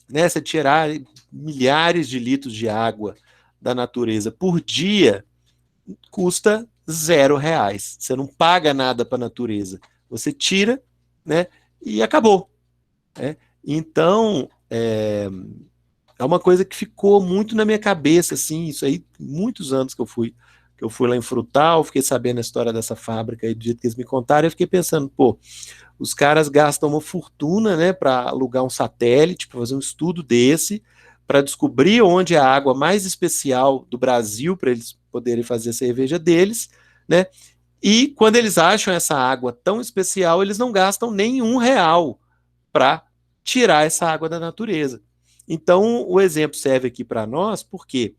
Né? Você tirar milhares de litros de água da natureza por dia custa R$ 0. Você não paga nada para a natureza. Você tira, né? E acabou. Né? Então, é uma coisa que ficou muito na minha cabeça, assim, isso aí, muitos anos que eu fui lá em Frutal, fiquei sabendo a história dessa fábrica aí, do jeito que eles me contaram, eu fiquei pensando, pô, os caras gastam uma fortuna, né, para alugar um satélite, para fazer um estudo desse, para descobrir onde é a água mais especial do Brasil, para eles poderem fazer a cerveja deles, né? E quando eles acham essa água tão especial, eles não gastam nem R$ 1 para tirar essa água da natureza. Então, o exemplo serve aqui para nós, porque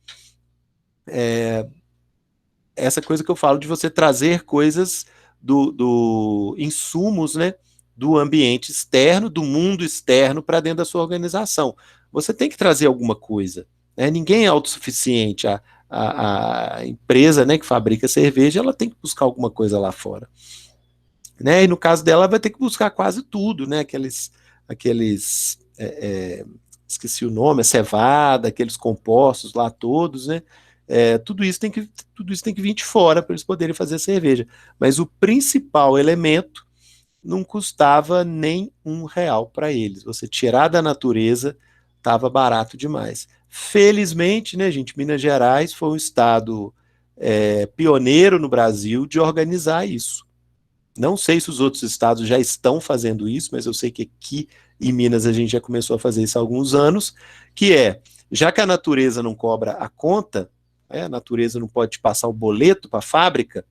essa coisa que eu falo de você trazer coisas do insumos, né, do ambiente externo, do mundo externo para dentro da sua organização. Você tem que trazer alguma coisa. Né? Ninguém é autossuficiente. A empresa, né, que fabrica cerveja, ela tem que buscar alguma coisa lá fora. Né? E no caso dela, ela vai ter que buscar quase tudo, né? Esqueci o nome, a cevada, aqueles compostos lá todos, né? Tudo isso tem que vir de fora para eles poderem fazer cerveja. Mas o principal elemento não custava nem R$ 1 para eles. Você tirar da natureza estava barato demais. Felizmente, né, gente, Minas Gerais foi um estado pioneiro no Brasil de organizar isso. Não sei se os outros estados já estão fazendo isso, mas eu sei que aqui em Minas a gente já começou a fazer isso há alguns anos, que já que a natureza não cobra a conta, a natureza não pode te passar o boleto para a fábrica,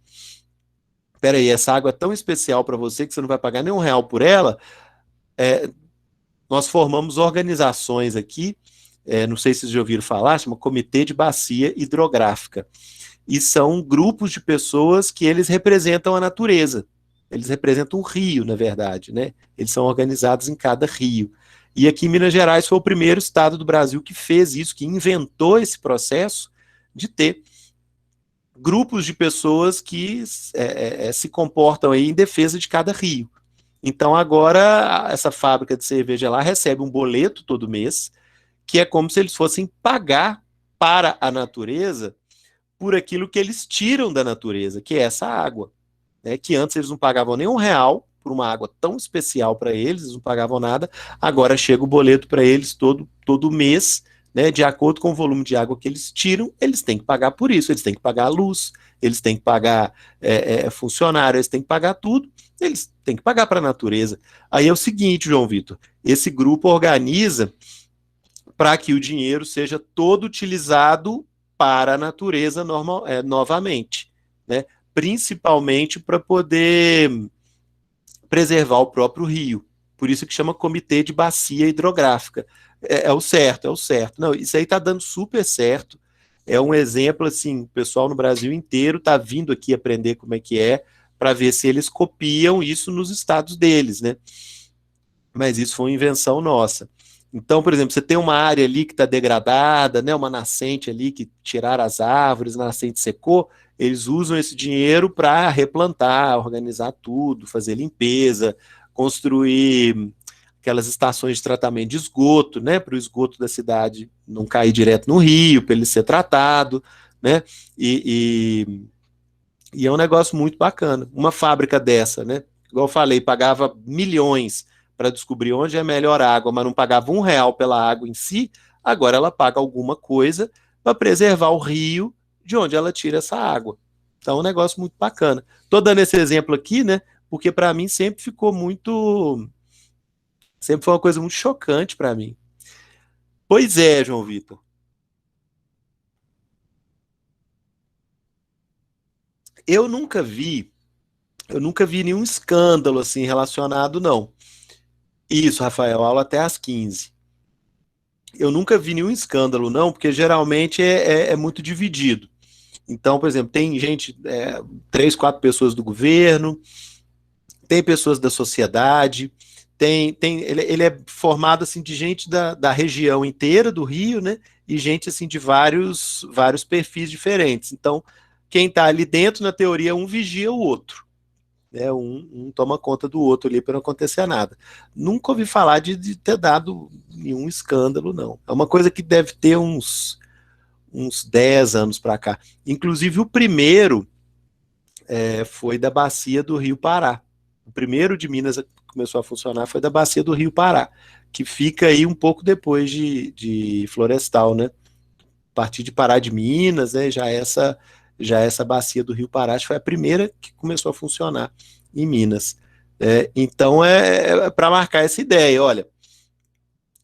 peraí, essa água é tão especial para você que você não vai pagar nem R$ 1 por ela, nós formamos organizações aqui, não sei se vocês já ouviram falar, chama Comitê de Bacia Hidrográfica, e são grupos de pessoas que eles representam a natureza. Eles representam o rio, na verdade, né? Eles são organizados em cada rio. E aqui em Minas Gerais foi o primeiro estado do Brasil que fez isso, que inventou esse processo de ter grupos de pessoas que se comportam aí em defesa de cada rio. Então agora essa fábrica de cerveja lá recebe um boleto todo mês, que é como se eles fossem pagar para a natureza por aquilo que eles tiram da natureza, que é essa água. Né, que antes eles não pagavam nem R$ 1 por uma água tão especial para eles, eles não pagavam nada, agora chega o boleto para eles todo mês, né, de acordo com o volume de água que eles tiram, eles têm que pagar por isso, eles têm que pagar a luz, eles têm que pagar funcionário, eles têm que pagar tudo, eles têm que pagar para a natureza. Aí é o seguinte, João Vitor, esse grupo organiza para que o dinheiro seja todo utilizado para a natureza novamente, né? Principalmente para poder preservar o próprio rio. Por isso que chama Comitê de Bacia Hidrográfica. É o certo, é o certo. Não, isso aí está dando super certo. É um exemplo, assim, o pessoal no Brasil inteiro está vindo aqui aprender como é que é, para ver se eles copiam isso nos estados deles, né? Mas isso foi uma invenção nossa. Então, por exemplo, você tem uma área ali que está degradada, né, uma nascente ali que tiraram as árvores, a nascente secou, eles usam esse dinheiro para replantar, organizar tudo, fazer limpeza, construir aquelas estações de tratamento de esgoto, né, para o esgoto da cidade não cair direto no rio, para ele ser tratado, né, e é um negócio muito bacana. Uma fábrica dessa, né, igual eu falei, pagava milhões para descobrir onde é a melhor água, mas não pagava R$ 1 pela água em si, agora ela paga alguma coisa para preservar o rio de onde ela tira essa água. Então é um negócio muito bacana. Estou dando esse exemplo aqui, né? Porque para mim sempre ficou muito. Sempre foi uma coisa muito chocante para mim. Pois é, João Vitor. Eu nunca vi, eu nunca vi nenhum escândalo assim relacionado, não. Isso, Rafael, aula até às 15. Eu nunca vi nenhum escândalo, não, porque geralmente é muito dividido. Então, por exemplo, tem gente, três, quatro pessoas do governo, tem pessoas da sociedade, ele é formado assim de gente da região inteira do Rio, né? E gente assim de vários perfis diferentes. Então, quem está ali dentro, na teoria, um vigia o outro. né? Um toma conta do outro ali para não acontecer nada. Nunca ouvi falar de ter dado nenhum escândalo, não. É uma coisa que deve ter uns 10 anos para cá. Inclusive, o primeiro foi da bacia do Rio Pará. O primeiro de Minas que começou a funcionar foi da bacia do Rio Pará, que fica aí um pouco depois de Florestal, né? A partir de Pará de Minas, né? Já essa bacia do Rio Pará foi a primeira que começou a funcionar em Minas. Então é para marcar essa ideia, olha,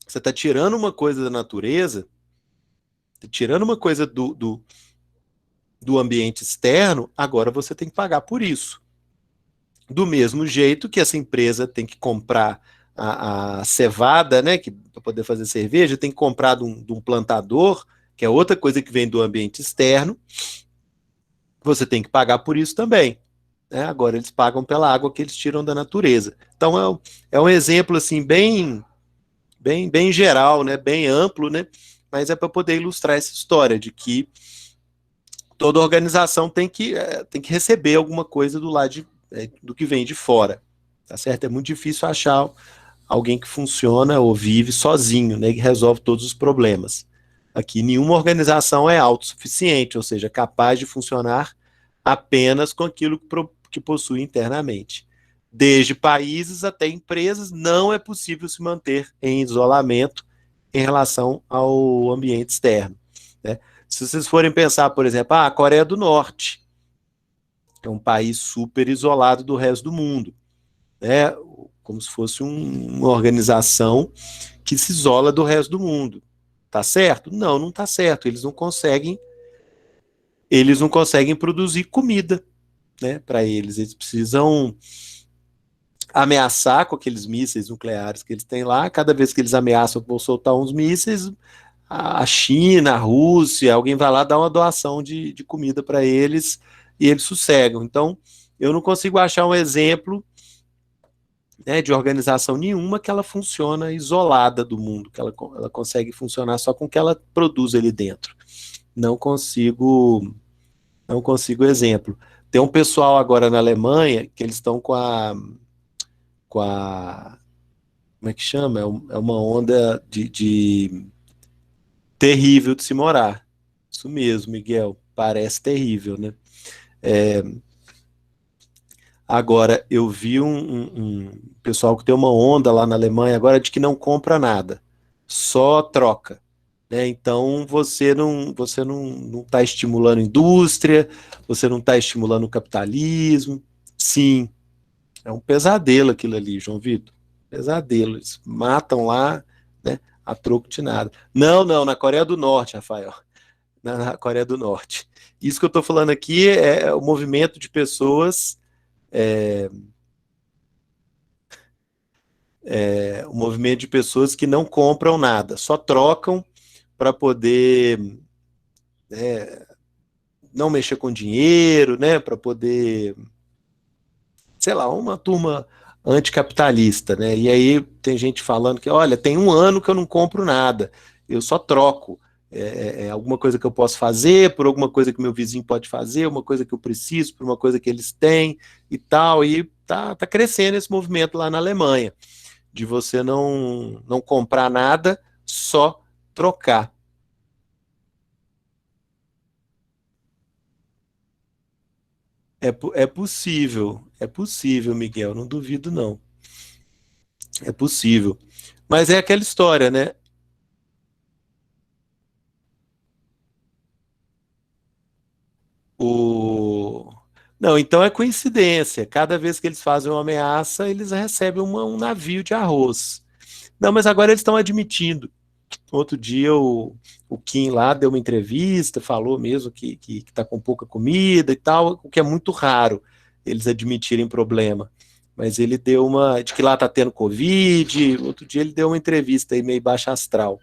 você está tirando uma coisa da natureza, tá tirando uma coisa do ambiente externo, agora você tem que pagar por isso. Do mesmo jeito que essa empresa tem que comprar a cevada, né, para poder fazer cerveja, tem que comprar de um plantador, que é outra coisa que vem do ambiente externo, você tem que pagar por isso também. Né? Agora eles pagam pela água que eles tiram da natureza. Então é um exemplo assim bem geral, né, bem amplo, né, mas é para poder ilustrar essa história de que toda organização tem que receber alguma coisa do que vem de fora. Tá certo? É muito difícil achar alguém que funciona ou vive sozinho, né, que resolve todos os problemas. Aqui, nenhuma organização é autossuficiente, ou seja, capaz de funcionar apenas com aquilo que possui internamente. Desde países até empresas, não é possível se manter em isolamento em relação ao ambiente externo. Né? Se vocês forem pensar, por exemplo, a Coreia do Norte é um país super isolado do resto do mundo, né? Como se fosse uma organização que se isola do resto do mundo. Tá certo? Não, não tá certo. Eles não conseguem produzir comida, né, para eles. Eles precisam ameaçar com aqueles mísseis nucleares que eles têm lá. Cada vez que eles ameaçam que vão soltar uns mísseis, a China, a Rússia, alguém vai lá dar uma doação de comida para eles e eles sossegam. Então, eu não consigo achar um exemplo, né, de organização nenhuma que ela funciona isolada do mundo, que ela consegue funcionar só com o que ela produz ali dentro. Não consigo, não consigo exemplo. Tem um pessoal agora na Alemanha que eles estão com a, como é que chama? É uma onda de terrível de se morar. Isso mesmo, Miguel. Parece terrível, né? Agora, eu vi um pessoal que tem uma onda lá na Alemanha agora de que não compra nada, só troca. Né? Então, você não está estimulando indústria, você não está estimulando o capitalismo. Sim, é um pesadelo aquilo ali, João Vitor. Pesadelo. Eles matam lá, né, a troco de nada. Não, não, na Coreia do Norte, Rafael. Na Coreia do Norte. Isso que eu estou falando aqui é o movimento de pessoas, o movimento de pessoas que não compram nada, só trocam para poder, né, não mexer com dinheiro, né, para poder, sei lá, uma turma anticapitalista, né? E aí tem gente falando que, olha, tem um ano que eu não compro nada, eu só troco. É alguma coisa que eu posso fazer, por alguma coisa que meu vizinho pode fazer, uma coisa que eu preciso, por uma coisa que eles têm e tal. E tá crescendo esse movimento lá na Alemanha, de você não comprar nada, só trocar. É possível, Miguel, não duvido não. É possível. Mas é aquela história, né? O... Não, então é coincidência. Cada vez que eles fazem uma ameaça, eles recebem um navio de arroz. Não, mas agora eles estão admitindo. Outro dia o Kim lá deu uma entrevista, falou mesmo que tá com pouca comida e tal, o que é muito raro eles admitirem problema. Mas ele deu de que lá tá tendo Covid. Outro dia ele deu uma entrevista aí meio baixa astral.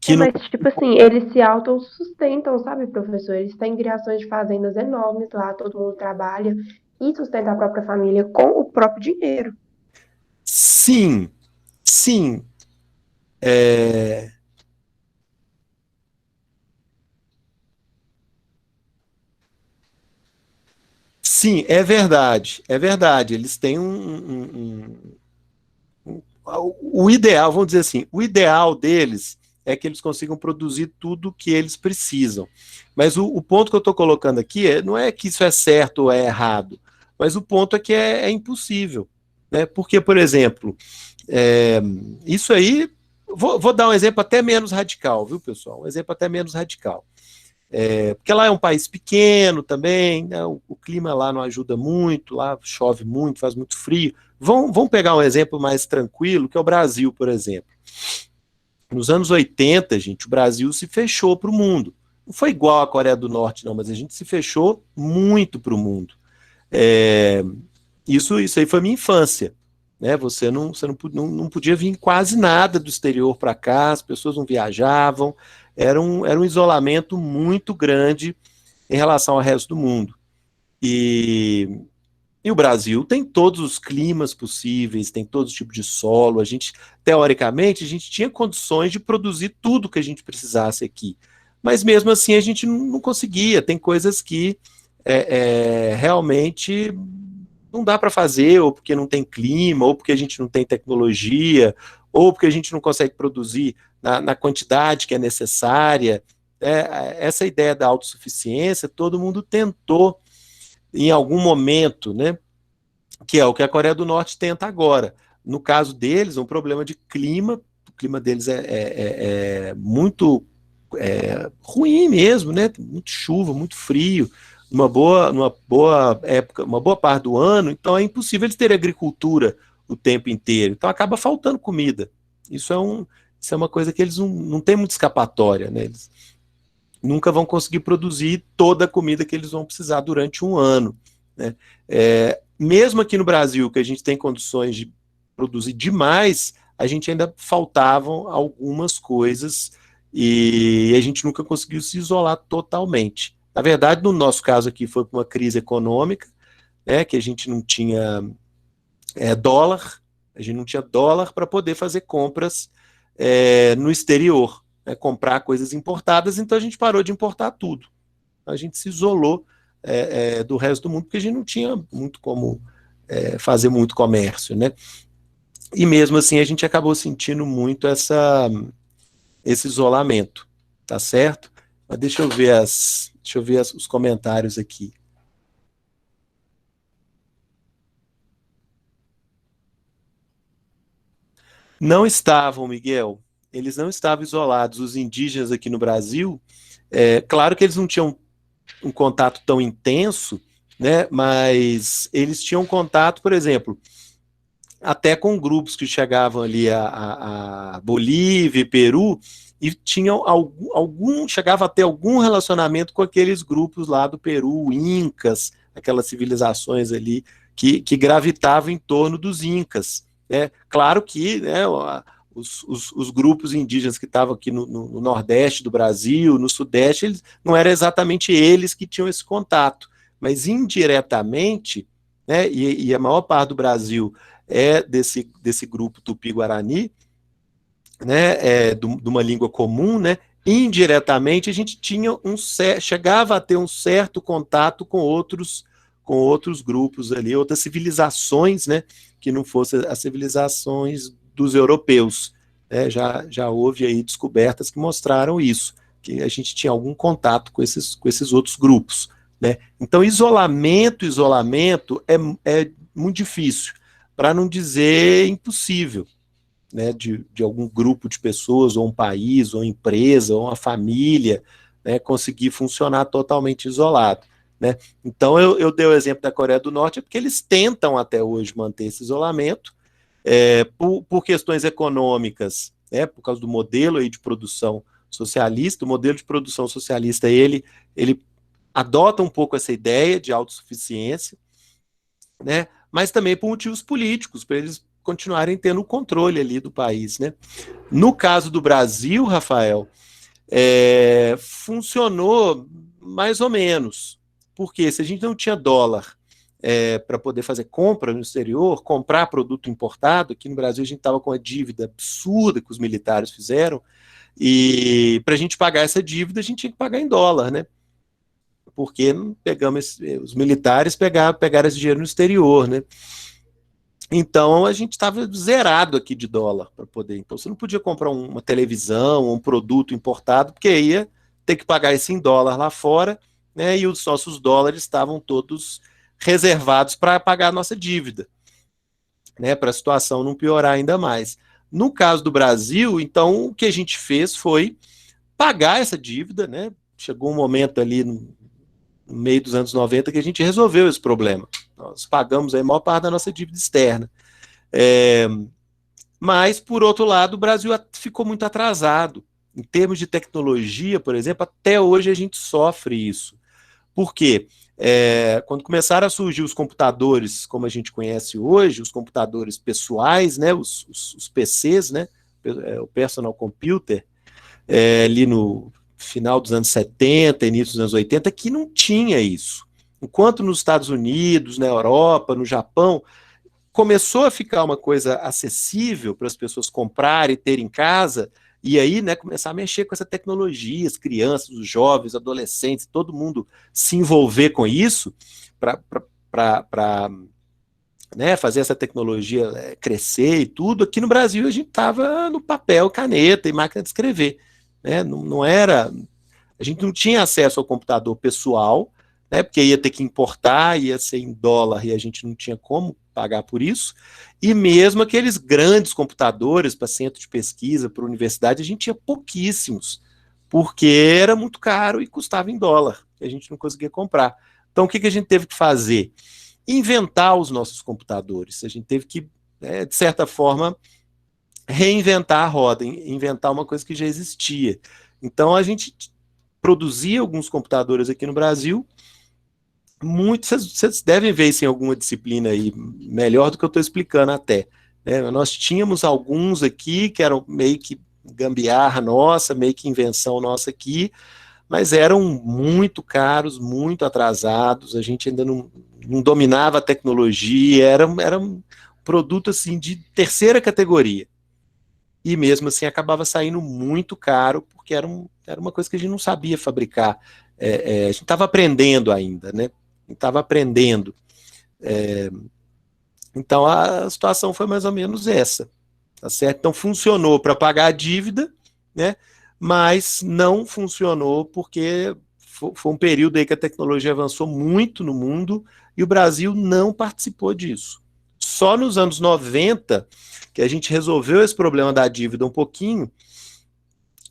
Que não. Mas, tipo assim, eles se autossustentam, sabe, professor? Eles têm criações de fazendas enormes lá, todo mundo trabalha e sustenta a própria família com o próprio dinheiro. Sim, sim, é, Sim, é verdade, é verdade. Eles têm o ideal, vamos dizer assim, o ideal deles é que eles consigam produzir tudo que eles precisam. Mas o ponto que eu estou colocando aqui não é que isso é certo ou é errado, mas o ponto é que é impossível. Né? Porque, por exemplo, é, isso aí, vou dar um exemplo até menos radical, viu, pessoal? Um exemplo até menos radical. Porque lá é um país pequeno também, né? O clima lá não ajuda muito, lá chove muito, faz muito frio. Vamos pegar um exemplo mais tranquilo, que é o Brasil, por exemplo. Nos anos 80, gente, o Brasil se fechou para o mundo. Não foi igual à Coreia do Norte, não, mas a gente se fechou muito para o mundo. É, isso aí foi minha infância. Né? Você não podia vir quase nada do exterior para cá, as pessoas não viajavam, era um isolamento muito grande em relação ao resto do mundo. E, e o Brasil tem todos os climas possíveis, tem todo tipo de solo. Teoricamente, a gente tinha condições de produzir tudo que a gente precisasse aqui. Mas mesmo assim a gente não conseguia. Tem coisas que realmente não dá para fazer, ou porque não tem clima, ou porque a gente não tem tecnologia, ou porque a gente não consegue produzir na quantidade que é necessária. Essa ideia da autossuficiência, todo mundo tentou em algum momento, né? Que é o que a Coreia do Norte tenta agora. No caso deles, um problema de clima, o clima deles é muito ruim mesmo, né? Muito chuva, muito frio, numa boa época, uma boa parte do ano, então é impossível eles terem agricultura o tempo inteiro. Então acaba faltando comida. Isso é, um, isso é uma coisa que eles não têm muita escapatória, né? Eles nunca vão conseguir produzir toda a comida que eles vão precisar durante um ano. Né? Mesmo aqui no Brasil, que a gente tem condições de produzir demais, a gente ainda faltavam algumas coisas e a gente nunca conseguiu se isolar totalmente. Na verdade, no nosso caso aqui, foi por uma crise econômica, né, que a gente não tinha dólar, a gente não tinha dólar para poder fazer compras no exterior, né, comprar coisas importadas, então a gente parou de importar tudo. A gente se isolou do resto do mundo, porque a gente não tinha muito como fazer muito comércio, né? E mesmo assim a gente acabou sentindo muito esse isolamento, tá certo? Mas deixa eu ver os comentários aqui. Não estavam, Miguel, eles não estavam isolados. Os indígenas aqui no Brasil, claro que eles não tinham um contato tão intenso, né? Mas eles tinham contato, por exemplo, até com grupos que chegavam ali a Bolívia e Peru e tinham chegava a ter algum relacionamento com aqueles grupos lá do Peru, Incas, aquelas civilizações ali que gravitavam em torno dos Incas. Né? Claro que, né, os grupos indígenas que estavam aqui no Nordeste do Brasil, no Sudeste, não eram exatamente eles que tinham esse contato, mas indiretamente, né, e a maior parte do Brasil desse grupo Tupi-Guarani, né, de uma língua comum, né, indiretamente a gente chegava a ter um certo contato com outros grupos ali, outras civilizações, né, que não fossem as civilizações dos europeus. Né, já houve aí descobertas que mostraram isso, que a gente tinha algum contato com esses outros grupos. Né? Então, isolamento é muito difícil, para não dizer impossível, né, de algum grupo de pessoas, ou um país, ou uma empresa, ou uma família, né, conseguir funcionar totalmente isolado. Né? Então, eu dei o exemplo da Coreia do Norte, porque eles tentam até hoje manter esse isolamento, por questões econômicas, né, por causa do modelo aí de produção socialista. O modelo de produção socialista, ele adota um pouco essa ideia de autossuficiência, né? Mas também por motivos políticos, para eles continuarem tendo o controle ali do país. Né? No caso do Brasil, Rafael, funcionou mais ou menos. Porque se a gente não tinha dólar para poder fazer compra no exterior, comprar produto importado, aqui no Brasil a gente estava com uma dívida absurda que os militares fizeram, e para a gente pagar essa dívida, a gente tinha que pagar em dólar, né? porque pegamos os militares pegaram esse dinheiro no exterior, né? Então a gente estava zerado aqui de dólar para poder. Então você não podia comprar uma televisão, um produto importado, porque ia ter que pagar isso em dólar lá fora, né? E os nossos dólares estavam todos reservados para pagar a nossa dívida, né? Para a situação não piorar ainda mais. No caso do Brasil, então o que a gente fez foi pagar essa dívida, né? Chegou um momento ali no meio dos anos 90 que a gente resolveu esse problema. Nós pagamos a maior parte da nossa dívida externa. É, mas, por outro lado, o Brasil ficou muito atrasado. Em termos de tecnologia, por exemplo, até hoje a gente sofre isso. Por quê? Quando começaram a surgir os computadores, como a gente conhece hoje, os computadores pessoais, né, os PCs, né, o personal computer, ali no final dos anos 70, início dos anos 80, que não tinha isso. Enquanto nos Estados Unidos, na Europa, no Japão, começou a ficar uma coisa acessível para as pessoas comprarem e terem em casa, e aí, né, começar a mexer com essa tecnologia, as crianças, os jovens, adolescentes, todo mundo se envolver com isso para né, fazer essa tecnologia crescer e tudo. Aqui no Brasil a gente estava no papel, caneta e máquina de escrever, né? Não era, a gente não tinha acesso ao computador pessoal, né, porque ia ter que importar, ia ser em dólar e a gente não tinha como pagar por isso, e mesmo aqueles grandes computadores para centro de pesquisa, para universidade, a gente tinha pouquíssimos, porque era muito caro e custava em dólar, e a gente não conseguia comprar. Então o que a gente teve que fazer? Inventar os nossos computadores. A gente teve que, de certa forma, reinventar a roda, inventar uma coisa que já existia. Então a gente produzia alguns computadores aqui no Brasil, muitos, vocês devem ver isso em alguma disciplina aí, melhor do que eu estou explicando até. Né? Nós tínhamos alguns aqui que eram meio que gambiarra nossa, meio que invenção nossa aqui, mas eram muito caros, muito atrasados, a gente ainda não dominava a tecnologia, era um produto assim de terceira categoria. E mesmo assim acabava saindo muito caro, porque era uma coisa que a gente não sabia fabricar. A gente estava aprendendo ainda, né? A gente estava aprendendo. Então a situação foi mais ou menos essa, tá certo? Então funcionou para pagar a dívida, né? Mas não funcionou porque foi um período aí que a tecnologia avançou muito no mundo e o Brasil não participou disso. Só nos anos 90 que a gente resolveu esse problema da dívida um pouquinho,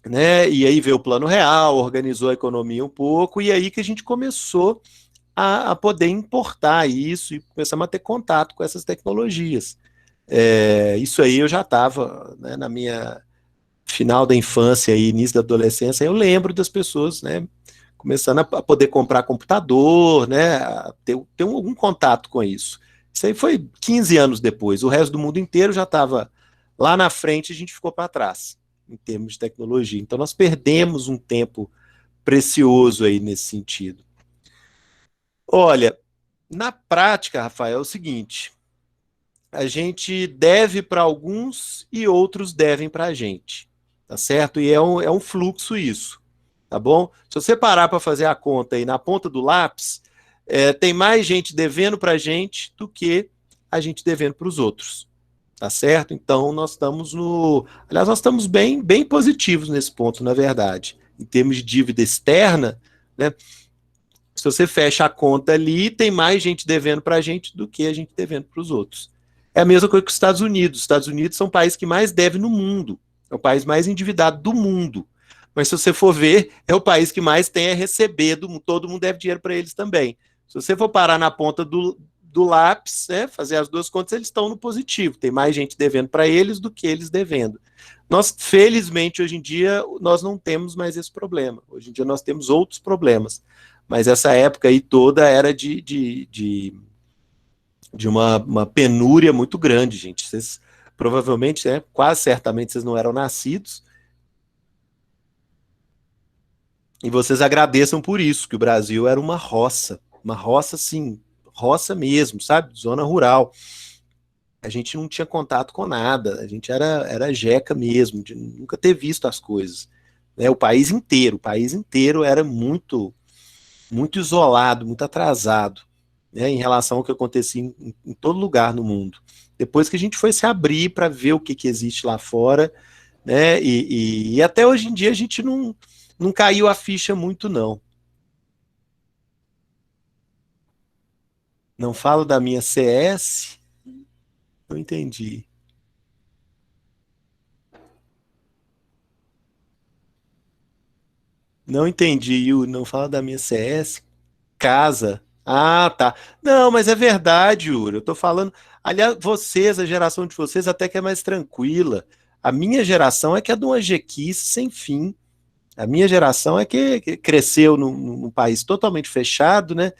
né? E aí veio o Plano Real, organizou a economia um pouco, e aí que a gente começou a poder importar isso e começamos a ter contato com essas tecnologias. Isso aí eu já estava, né, na minha final da infância e início da adolescência, eu lembro das pessoas, né, começando a poder comprar computador, né, a ter algum contato com isso. Isso aí foi 15 anos depois, o resto do mundo inteiro já estava lá na frente, a gente ficou para trás, em termos de tecnologia. Então nós perdemos um tempo precioso aí nesse sentido. Olha, na prática, Rafael, é o seguinte, a gente deve para alguns e outros devem para a gente, tá certo? E é um fluxo isso, tá bom? Se você parar para fazer a conta aí na ponta do lápis, tem mais gente devendo para a gente do que a gente devendo para os outros, tá certo? Então nós estamos aliás, nós estamos bem positivos nesse ponto, na verdade, em termos de dívida externa, né? Se você fecha a conta ali, tem mais gente devendo para a gente do que a gente devendo para os outros. É a mesma coisa que os Estados Unidos. Os Estados Unidos são o país que mais deve no mundo. É o país mais endividado do mundo. Mas se você for ver, é o país que mais tem a receber do mundo. Todo mundo deve dinheiro para eles também. Se você for parar na ponta do lápis, né, fazer as duas contas, eles estão no positivo. Tem mais gente devendo para eles do que eles devendo. Nós, felizmente, hoje em dia, nós não temos mais esse problema. Hoje em dia nós temos outros problemas. Mas essa época aí toda era de uma penúria muito grande, gente. Vocês provavelmente, né, quase certamente, vocês não eram nascidos. E vocês agradeçam por isso, que o Brasil era uma roça, assim, roça mesmo, sabe? Zona rural. A gente não tinha contato com nada, a gente era jeca mesmo, de nunca ter visto as coisas. Né? O país inteiro era muito muito isolado, muito atrasado, né, em relação ao que acontecia em todo lugar no mundo. Depois que a gente foi se abrir para ver o que existe lá fora, né, e até hoje em dia a gente não caiu a ficha muito, não. Não falo da minha CS, não entendi. Não entendi, Yuri, não fala da minha CS. Casa. Ah, tá. Não, mas é verdade, Yuri. Eu tô falando. Aliás, vocês, a geração de vocês, até que é mais tranquila. A minha geração é que é de uma jequice sem fim. A minha geração é que cresceu num país totalmente fechado, né?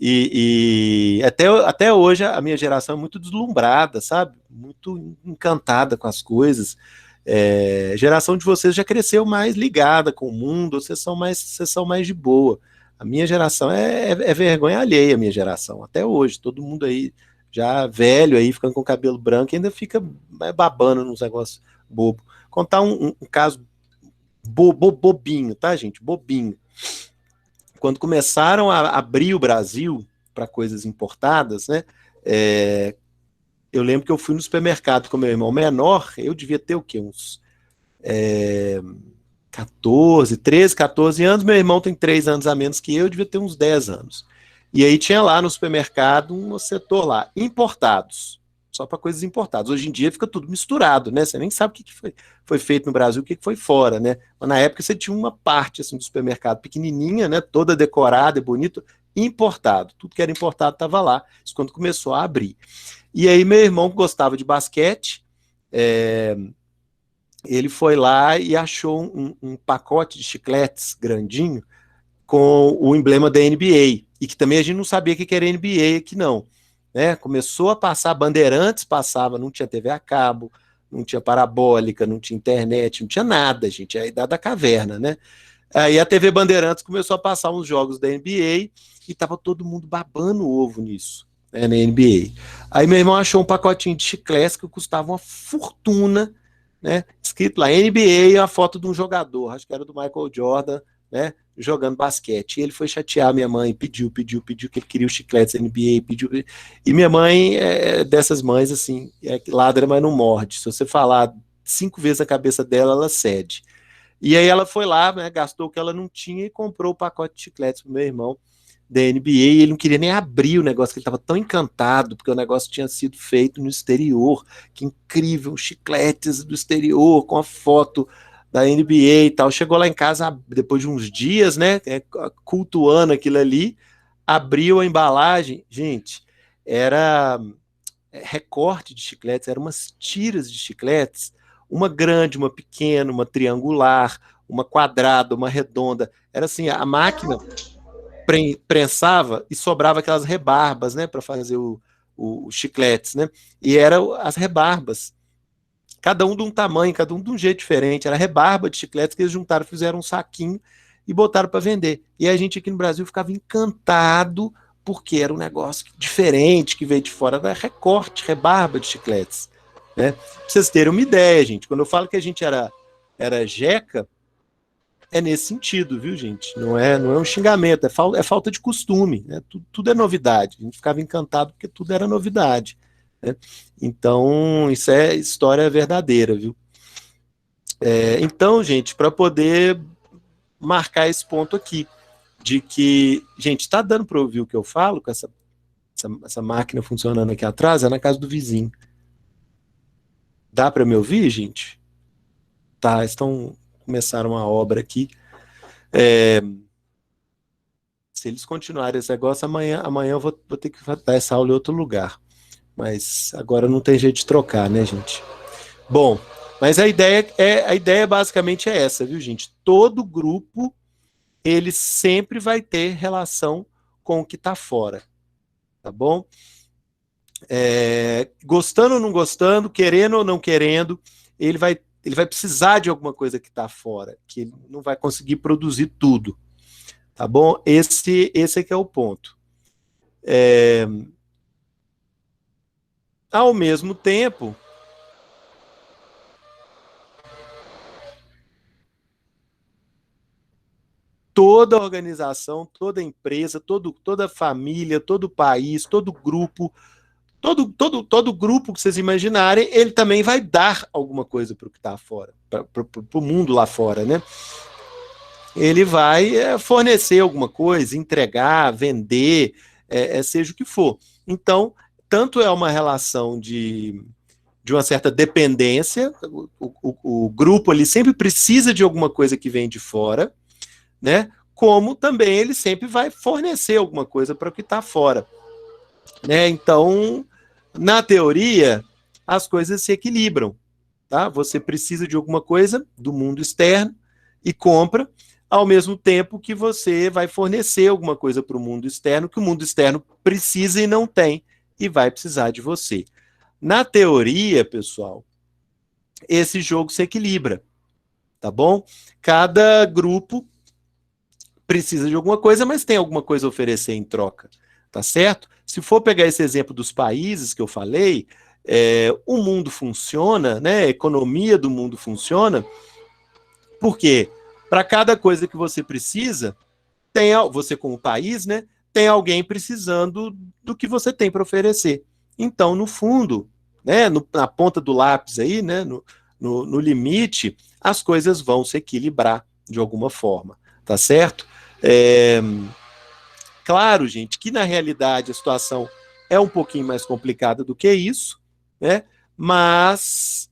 E até hoje a minha geração é muito deslumbrada, sabe? Muito encantada com as coisas. A geração de vocês já cresceu mais ligada com o mundo, vocês são mais de boa. A minha geração é vergonha alheia, a minha geração, até hoje. Todo mundo aí já velho aí, ficando com o cabelo branco, ainda fica babando nos negócios bobo. Contar um caso bobinho, tá, gente? Bobinho. Quando começaram a abrir o Brasil para coisas importadas, né? É, eu lembro que eu fui no supermercado com meu irmão menor, eu devia ter o quê? Uns 14, 13, 14 anos. Meu irmão tem 3 anos a menos que eu devia ter uns 10 anos. E aí tinha lá no supermercado um setor lá, importados, só para coisas importadas. Hoje em dia fica tudo misturado, né? Você nem sabe o que foi feito no Brasil, o que foi fora, né? Mas na época você tinha uma parte assim do supermercado pequenininha, né? Toda decorada e bonito, importado. Tudo que era importado estava lá. Isso quando começou a abrir. E aí meu irmão gostava de basquete, é, ele foi lá e achou um pacote de chicletes grandinho com o emblema da NBA, e que também a gente não sabia o que era NBA aqui não. Né? Começou a passar, Bandeirantes passava, não tinha TV a cabo, não tinha parabólica, não tinha internet, não tinha nada, gente, é a idade da caverna, né? Aí a TV Bandeirantes começou a passar uns jogos da NBA e tava todo mundo babando o ovo nisso, né, na NBA. Aí meu irmão achou um pacotinho de chiclete que custava uma fortuna, né? Escrito lá NBA e a foto de um jogador, acho que era do Michael Jordan, né? Jogando basquete. E ele foi chatear minha mãe, pediu que ele queria os chicletes NBA, pediu. E minha mãe é dessas mães assim, é que ladra, mas não morde. Se você falar 5 vezes a cabeça dela, ela cede. E aí ela foi lá, né, gastou o que ela não tinha e comprou o pacote de chicletes pro meu irmão da NBA, e ele não queria nem abrir o negócio, que ele estava tão encantado, porque o negócio tinha sido feito no exterior. Que incrível, chicletes do exterior, com a foto da NBA e tal. Chegou lá em casa, depois de uns dias, né, cultuando aquilo ali, abriu a embalagem, gente, era recorte de chicletes, eram umas tiras de chicletes, uma grande, uma pequena, uma triangular, uma quadrada, uma redonda. Era assim, a máquina prensava e sobrava aquelas rebarbas, né, para fazer os chicletes, né? E eram as rebarbas, cada um de um tamanho, cada um de um jeito diferente. Era rebarba de chicletes que eles juntaram, fizeram um saquinho e botaram para vender. E a gente aqui no Brasil ficava encantado porque era um negócio diferente que veio de fora, era recorte, rebarba de chicletes. Né? Pra vocês terem uma ideia, gente, quando eu falo que a gente era jeca, é nesse sentido, viu, gente? Não é um xingamento, é falta de costume. Né? Tudo é novidade. A gente ficava encantado porque tudo era novidade. Né? Então, isso é história verdadeira, viu? Então, gente, para poder marcar esse ponto aqui, de que, gente, tá dando para ouvir o que eu falo com essa máquina funcionando aqui atrás? É na casa do vizinho. Dá para me ouvir, gente? Tá, estão começaram uma obra aqui. Se eles continuarem esse negócio, amanhã eu vou ter que dar essa aula em outro lugar. Mas agora não tem jeito de trocar, né, gente? Bom, mas a ideia basicamente é essa, viu, gente? Todo grupo ele sempre vai ter relação com o que está fora, tá bom? Gostando ou não gostando, querendo ou não querendo, ele vai precisar de alguma coisa que está fora, que ele não vai conseguir produzir tudo, tá bom? Esse é que é o ponto. Ao mesmo tempo, toda organização, toda empresa, toda família, todo país, todo grupo, todo grupo que vocês imaginarem, ele também vai dar alguma coisa para o que está fora, para o mundo lá fora, né? Ele vai fornecer alguma coisa, entregar, vender, seja o que for. Então, tanto é uma relação de uma certa dependência, o grupo ali sempre precisa de alguma coisa que vem de fora, né? Como também ele sempre vai fornecer alguma coisa para o que está fora, né? Então, na teoria, as coisas se equilibram, tá? Você precisa de alguma coisa do mundo externo e compra, ao mesmo tempo que você vai fornecer alguma coisa para o mundo externo que o mundo externo precisa e não tem, e vai precisar de você. Na teoria, pessoal, esse jogo se equilibra, tá bom? Cada grupo precisa de alguma coisa, mas tem alguma coisa a oferecer em troca, tá certo? Se for pegar esse exemplo dos países que eu falei, o mundo funciona, né? A economia do mundo funciona, porque para cada coisa que você precisa, tem você como país, né? Tem alguém precisando do que você tem para oferecer. Então, no fundo, né? Na ponta do lápis aí, né? No limite, as coisas vão se equilibrar de alguma forma, tá certo? Claro, gente, que na realidade a situação é um pouquinho mais complicada do que isso, né? Mas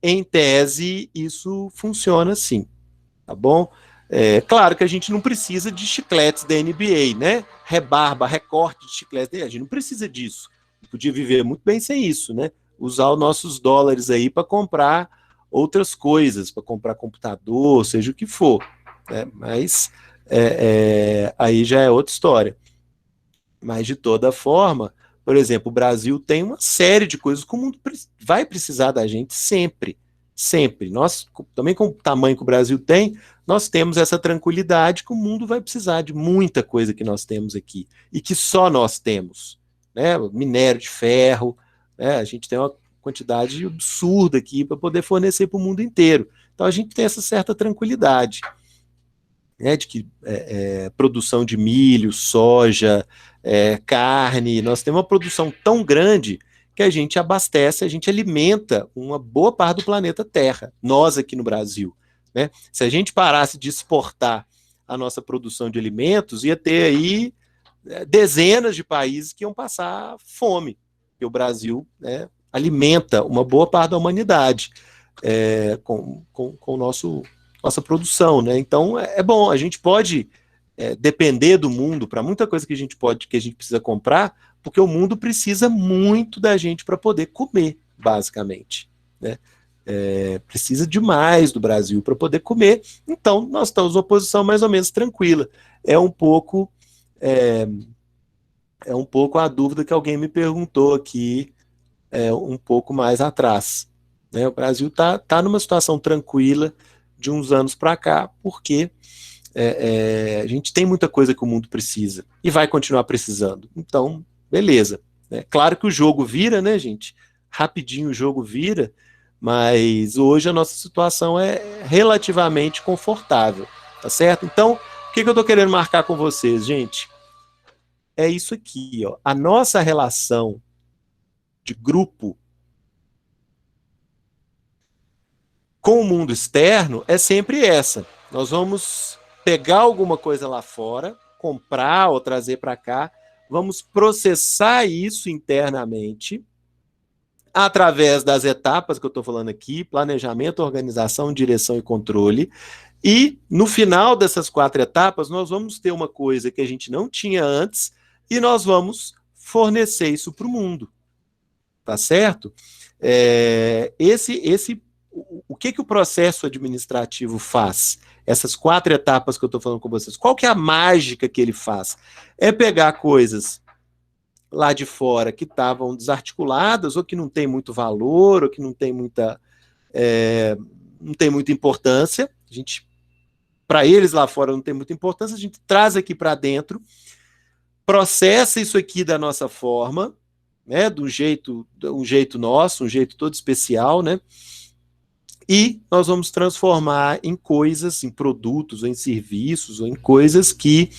em tese isso funciona sim, tá bom? Claro que a gente não precisa de chicletes da NBA, né? Rebarba, recorte de chicletes, a gente não precisa disso. Podia viver muito bem sem isso, né? Usar os nossos dólares aí para comprar outras coisas, para comprar computador, seja o que for, né? Mas aí já é outra história. Mas, de toda forma, por exemplo, o Brasil tem uma série de coisas que o mundo vai precisar da gente sempre. Sempre. Nós, também com o tamanho que o Brasil tem, nós temos essa tranquilidade que o mundo vai precisar de muita coisa que nós temos aqui. E que só nós temos. Né? Minério de ferro, né? A gente tem uma quantidade absurda aqui para poder fornecer para o mundo inteiro. Então a gente tem essa certa tranquilidade. Né, de que produção de milho, soja, carne, nós temos uma produção tão grande que a gente abastece, a gente alimenta uma boa parte do planeta Terra, nós aqui no Brasil. Né? Se a gente parasse de exportar a nossa produção de alimentos, ia ter aí dezenas de países que iam passar fome, porque o Brasil, né, alimenta uma boa parte da humanidade com o nossa produção, né? Então é bom, a gente pode depender do mundo para muita coisa que a gente precisa comprar, porque o mundo precisa muito da gente para poder comer, basicamente, né? Precisa demais do Brasil para poder comer, então nós estamos numa posição mais ou menos tranquila. É um pouco a dúvida que alguém me perguntou aqui um pouco mais atrás. Né? O Brasil está numa situação tranquila de uns anos para cá, porque a gente tem muita coisa que o mundo precisa e vai continuar precisando. Então, beleza. Né? Claro que o jogo vira, né, gente? Rapidinho o jogo vira, mas hoje a nossa situação é relativamente confortável, tá certo? Então, o que eu estou querendo marcar com vocês, gente? É isso aqui, ó. A nossa relação de grupo com o mundo externo é sempre essa. Nós vamos pegar alguma coisa lá fora, comprar ou trazer para cá, vamos processar isso internamente através das etapas que eu estou falando aqui: planejamento, organização, direção e controle. E no final dessas 4 etapas, nós vamos ter uma coisa que a gente não tinha antes e nós vamos fornecer isso para o mundo. Tá certo? O que o processo administrativo faz? Essas 4 etapas que eu estou falando com vocês, qual que é a mágica que ele faz? É pegar coisas lá de fora que estavam desarticuladas, ou que não tem muito valor, ou que não tem muita importância. Para eles lá fora não tem muita importância, a gente traz aqui para dentro, processa isso aqui da nossa forma, né, um jeito nosso, um jeito todo especial, né? e nós vamos transformar em coisas, em produtos, ou em serviços, ou em coisas que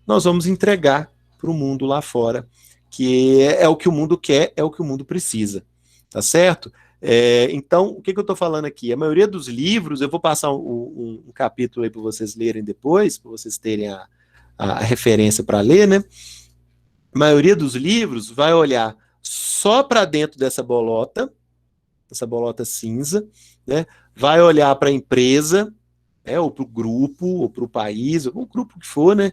nós vamos entregar para o mundo lá fora, que é o que o mundo quer, é o que o mundo precisa, tá certo? Então, o que eu estou falando aqui? A maioria dos livros, eu vou passar um capítulo aí para vocês lerem depois, para vocês terem a referência para ler, né? A maioria dos livros vai olhar só para dentro dessa bolota cinza, né? Vai olhar para a empresa, ou para o grupo, ou para o país, ou o grupo que for, né?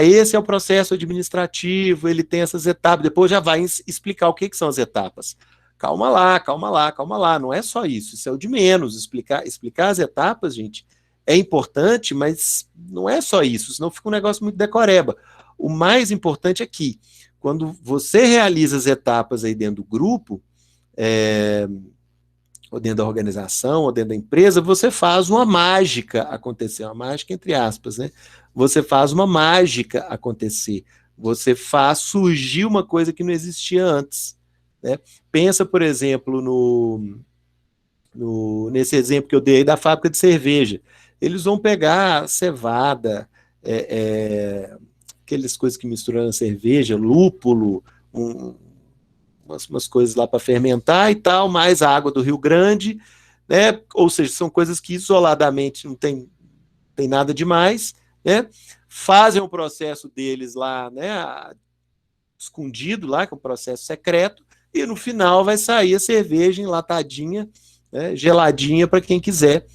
Esse é o processo administrativo, ele tem essas etapas, depois já vai explicar o que são as etapas. Calma lá, calma lá, calma lá, não é só isso, isso é o de menos. Explicar as etapas, gente, é importante, mas não é só isso, senão fica um negócio muito decoreba. O mais importante é que, quando você realiza as etapas aí dentro do grupo, ou dentro da organização, ou dentro da empresa, você faz uma mágica acontecer, uma mágica entre aspas, né? Você faz uma mágica acontecer, você faz surgir uma coisa que não existia antes, né? Pensa, por exemplo, nesse exemplo que eu dei da fábrica de cerveja. Eles vão pegar cevada, aquelas coisas que misturam na cerveja, lúpulo, umas coisas lá para fermentar e tal, mais a água do Rio Grande, né? Ou seja, são coisas que isoladamente não tem nada demais, né? Fazem o processo deles lá, né? Escondido lá, que é um processo secreto, e no final vai sair a cerveja enlatadinha, né? Geladinha para quem quiser,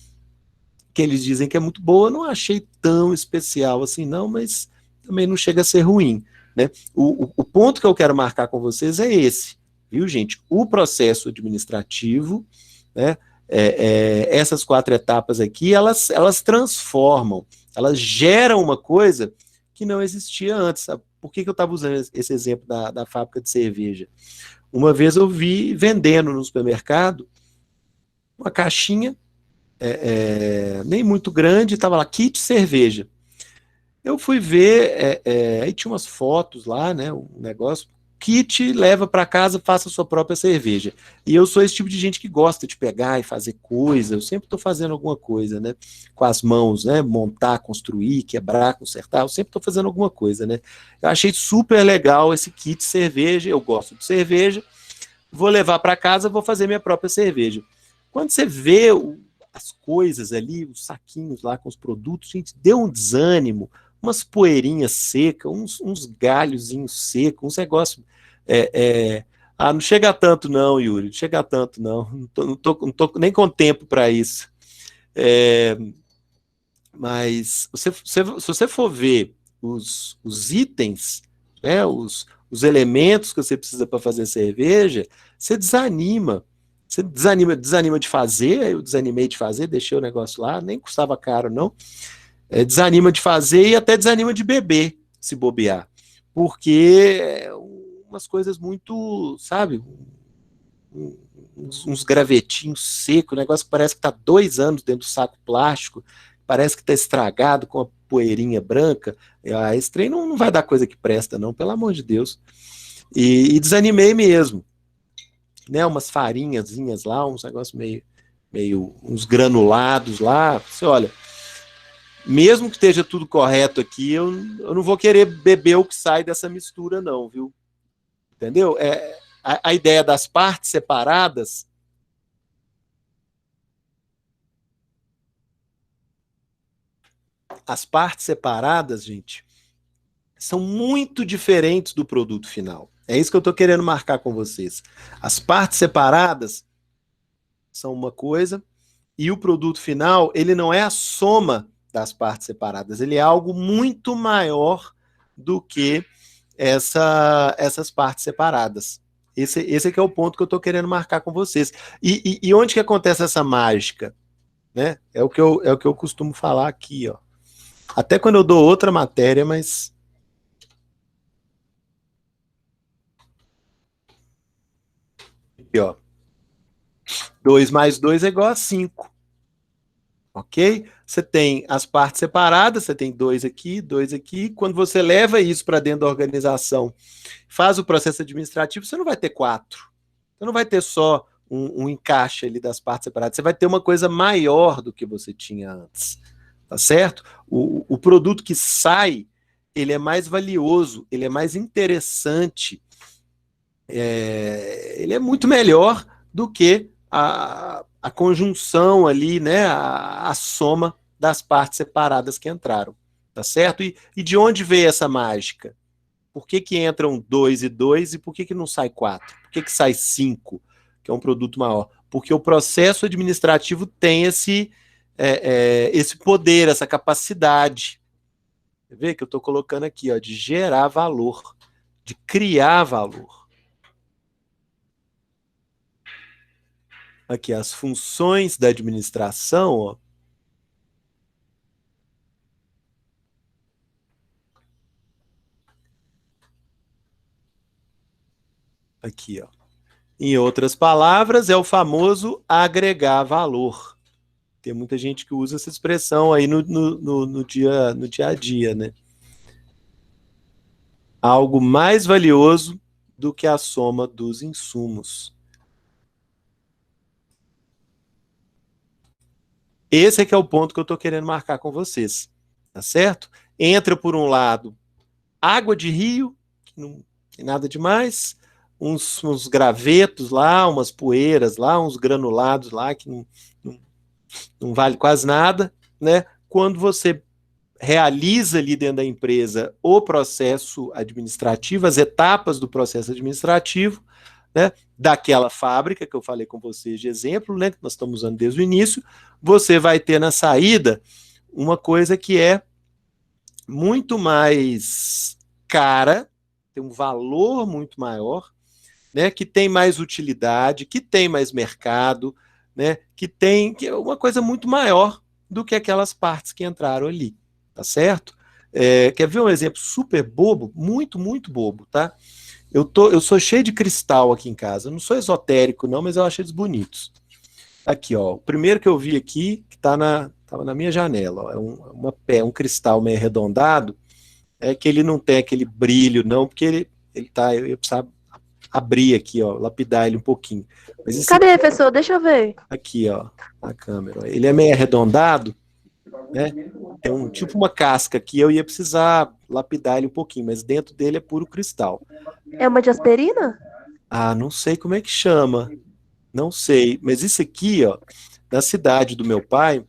que eles dizem que é muito boa. Não achei tão especial assim não, mas também não chega a ser ruim, né? O ponto que eu quero marcar com vocês é esse, viu, gente? O processo administrativo, né? Essas 4 etapas aqui, elas transformam, elas geram uma coisa que não existia antes. Sabe? Por que eu estava usando esse exemplo da fábrica de cerveja? Uma vez eu vi vendendo no supermercado uma caixinha, nem muito grande, estava lá, kit cerveja. Eu fui ver, aí tinha umas fotos lá, né, um negócio, kit, leva para casa, faça sua própria cerveja. E eu sou esse tipo de gente que gosta de pegar e fazer coisa, eu sempre estou fazendo alguma coisa, né, com as mãos, né, montar, construir, quebrar, consertar, eu sempre estou fazendo alguma coisa, né. Eu achei super legal esse kit cerveja, eu gosto de cerveja, vou levar para casa, vou fazer minha própria cerveja. Quando você vê as coisas ali, os saquinhos lá com os produtos, gente, deu um desânimo, umas poeirinhas secas, uns galhozinhos secos, uns negócios. Não chega a tanto, não, Yuri, não chega a tanto, não. Não tô nem com tempo para isso. Mas se você for ver os itens, né, os elementos que você precisa para fazer cerveja, você desanima. Você desanima de fazer, eu desanimei de fazer, deixei o negócio lá, nem custava caro, não. Desanima de fazer e até desanima de beber, se bobear. Porque umas coisas muito, sabe, uns gravetinhos secos, um negócio que parece que está 2 anos dentro do saco plástico, parece que está estragado com a poeirinha branca. Esse trem não vai dar coisa que presta, não, pelo amor de Deus. E desanimei mesmo. Né, umas farinhazinhas lá, uns negócios meio uns granulados lá. Você olha, mesmo que esteja tudo correto aqui, eu não vou querer beber o que sai dessa mistura, não, viu? Entendeu? A ideia das partes separadas. As partes separadas, gente, são muito diferentes do produto final. É isso que eu estou querendo marcar com vocês. As partes separadas são uma coisa, e o produto final, ele não é a soma das partes separadas, ele é algo muito maior do que essas partes separadas. Esse é que é o ponto que eu estou querendo marcar com vocês. E onde que acontece essa mágica? Né? É o que eu costumo falar aqui, ó. Até quando eu dou outra matéria, mas... Aqui, ó. 2 mais 2 é igual a 5. Ok? Você tem as partes separadas, você tem 2 aqui, 2 aqui. Quando você leva isso para dentro da organização, faz o processo administrativo, você não vai ter 4. Você não vai ter só um encaixe ali das partes separadas. Você vai ter uma coisa maior do que você tinha antes, tá certo? O produto que sai, ele é mais valioso, ele é mais interessante, ele é muito melhor do que a conjunção ali, né, a soma das partes separadas que entraram, tá certo? E de onde veio essa mágica? Por que entram 2 e 2 e por que não sai 4? Por que sai 5, que é um produto maior? Porque o processo administrativo tem esse poder, essa capacidade. Você vê que eu estou colocando aqui, ó, de gerar valor, de criar valor. Aqui, as funções da administração, ó. Aqui, ó. Em outras palavras, é o famoso agregar valor. Tem muita gente que usa essa expressão aí no dia a dia, né? Algo mais valioso do que a soma dos insumos. Esse é que é o ponto que eu estou querendo marcar com vocês, tá certo? Entra por um lado água de rio, que não tem nada demais, uns gravetos lá, umas poeiras lá, uns granulados lá, que não vale quase nada, né? Quando você realiza ali dentro da empresa o processo administrativo, as etapas do processo administrativo, né, daquela fábrica que eu falei com vocês de exemplo, né, que nós estamos usando desde o início, você vai ter na saída uma coisa que é muito mais cara, tem um valor muito maior, né, que tem mais utilidade, que tem mais mercado, né, que é uma coisa muito maior do que aquelas partes que entraram ali, tá certo? Quer ver um exemplo super bobo? Muito, muito bobo, tá? Eu sou cheio de cristal aqui em casa. Eu não sou esotérico, não, mas eu acho eles bonitos. Aqui, ó. O primeiro que eu vi aqui, que tava na minha janela, ó, um cristal meio arredondado, que ele não tem aquele brilho, não, porque eu ia precisar abrir aqui, ó, lapidar ele um pouquinho. Mas Cadê, professor? Deixa eu ver. Aqui, ó, na câmera. Ele é meio arredondado, né? Tem tipo uma casca aqui, eu ia precisar lapidar ele um pouquinho, mas dentro dele é puro cristal. É uma de asperina? Ah, não sei como é que chama. Não sei. Mas isso aqui, ó, na cidade do meu pai,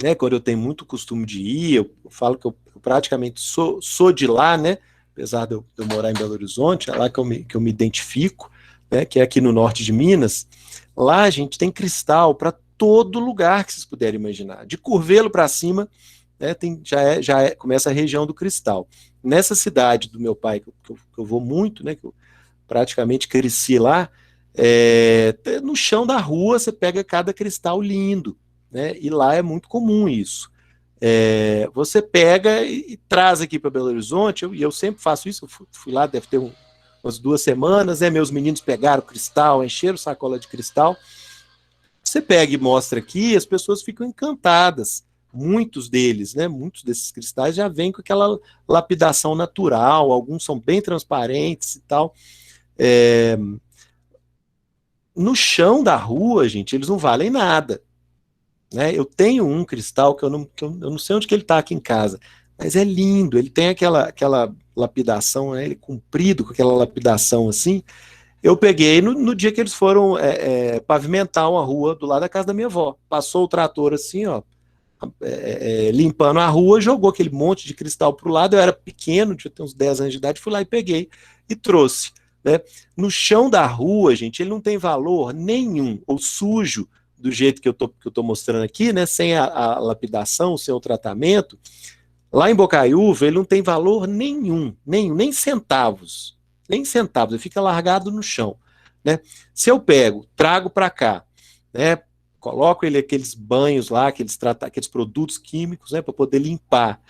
né? Quando eu tenho muito costume de ir, eu falo que eu praticamente sou de lá, né? Apesar de eu morar em Belo Horizonte, é lá que eu me identifico, né? Que é aqui no norte de Minas. Lá a gente tem cristal para todo lugar que vocês puderem imaginar. De Curvelo para cima, né, começa a região do cristal. Nessa cidade do meu pai, que eu vou muito, né? Que eu praticamente cresci lá, no chão da rua você pega cada cristal lindo, né? E lá é muito comum isso. Você pega e traz aqui para Belo Horizonte, e eu sempre faço isso, eu fui lá, deve ter umas 2 semanas, né? Meus meninos pegaram cristal, encheram sacola de cristal. Você pega e mostra aqui, as pessoas ficam encantadas. Muitos deles, né? Muitos desses cristais já vêm com aquela lapidação natural, alguns são bem transparentes e tal. No chão da rua, gente, eles não valem nada. Né? Eu tenho um cristal que eu não sei onde que ele está aqui em casa, mas é lindo, ele tem aquela lapidação, né? Ele comprido com aquela lapidação assim. Eu peguei no dia que eles foram pavimentar uma rua do lado da casa da minha avó. Passou o trator assim, ó, limpando a rua, jogou aquele monte de cristal para o lado. Eu era pequeno, tinha uns 10 anos de idade, fui lá e peguei e trouxe. Né? No chão da rua, gente, ele não tem valor nenhum, ou sujo, do jeito que eu tô mostrando aqui, né? Sem a lapidação, sem o tratamento. Lá em Bocaiúva, ele não tem valor nenhum, nem centavos. Nem centavos, ele fica largado no chão. Né? Se eu pego, trago para cá, né? Coloco ele aqueles banhos lá, aqueles produtos químicos, né? Para poder limpar.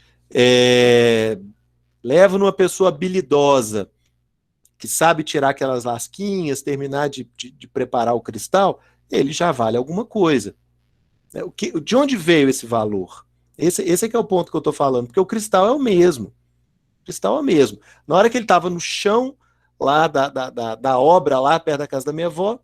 Levo numa pessoa habilidosa, que sabe tirar aquelas lasquinhas, terminar de preparar o cristal, ele já vale alguma coisa. De onde veio esse valor? Esse é que é o ponto que eu estou falando, porque o cristal é o mesmo. O cristal é o mesmo. Na hora que ele estava no chão lá da obra, lá perto da casa da minha avó,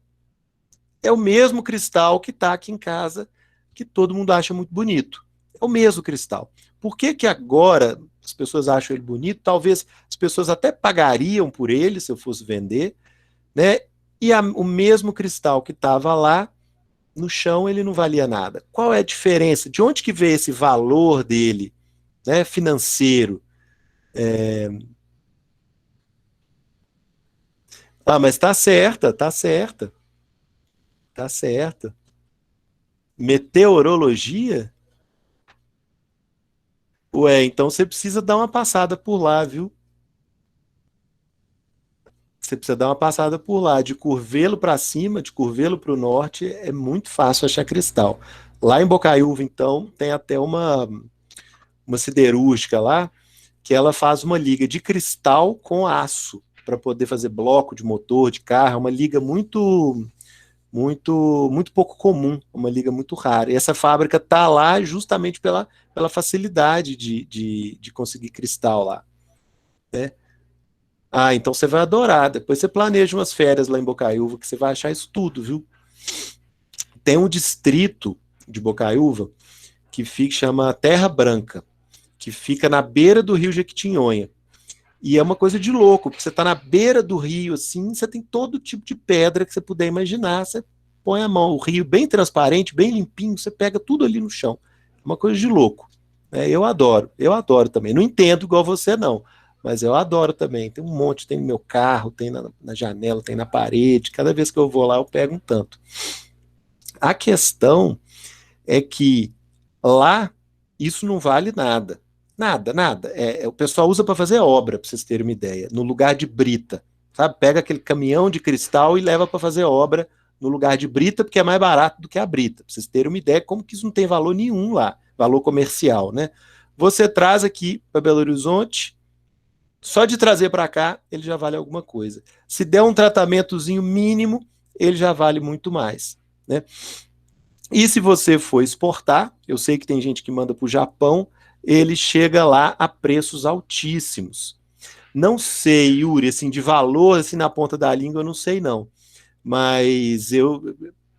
é o mesmo cristal que está aqui em casa, que todo mundo acha muito bonito. É o mesmo cristal. Por que que agora as pessoas acham ele bonito? Talvez as pessoas até pagariam por ele, se eu fosse vender, né? E o mesmo cristal que estava lá, no chão, ele não valia nada. Qual é a diferença? De onde que veio esse valor dele, né, financeiro? Ah, mas tá certa, tá certa, tá certa. Meteorologia? Ué, então você precisa dar uma passada por lá, viu? Você precisa dar uma passada por lá. De Curvelo para cima, de Curvelo para o norte, é muito fácil achar cristal. Lá em Bocaiúva, então, tem até uma siderúrgica lá, que ela faz uma liga de cristal com aço, para poder fazer bloco de motor, de carro. É uma liga muito pouco comum, uma liga muito rara. E essa fábrica tá lá justamente pela facilidade de conseguir cristal lá, né? Ah, então você vai adorar. Depois você planeja umas férias lá em Bocaiúva, que você vai achar isso tudo, viu? Tem um distrito de Bocaiúva que fica, chama Terra Branca, que fica na beira do rio Jequitinhonha. E é uma coisa de louco, porque você está na beira do rio, assim, você tem todo tipo de pedra que você puder imaginar, você põe a mão, o rio bem transparente, bem limpinho, você pega tudo ali no chão. É uma coisa de louco. É, eu adoro também. Não entendo igual você, não, mas eu adoro também. Tem um monte, tem no meu carro, tem na janela, tem na parede. Cada vez que eu vou lá, eu pego um tanto. A questão é que lá isso não vale nada. Nada, nada. O pessoal usa para fazer obra, para vocês terem uma ideia, no lugar de brita. Sabe? Pega aquele caminhão de cristal e leva para fazer obra no lugar de brita, porque é mais barato do que a brita. Para vocês terem uma ideia como que isso não tem valor nenhum lá, valor comercial, né? Você traz aqui para Belo Horizonte, só de trazer para cá, ele já vale alguma coisa. Se der um tratamentozinho mínimo, ele já vale muito mais, né? E se você for exportar, eu sei que tem gente que manda para o Japão, ele chega lá a preços altíssimos. Não sei, Yuri, assim, de valor, assim, na ponta da língua, eu não sei não. Mas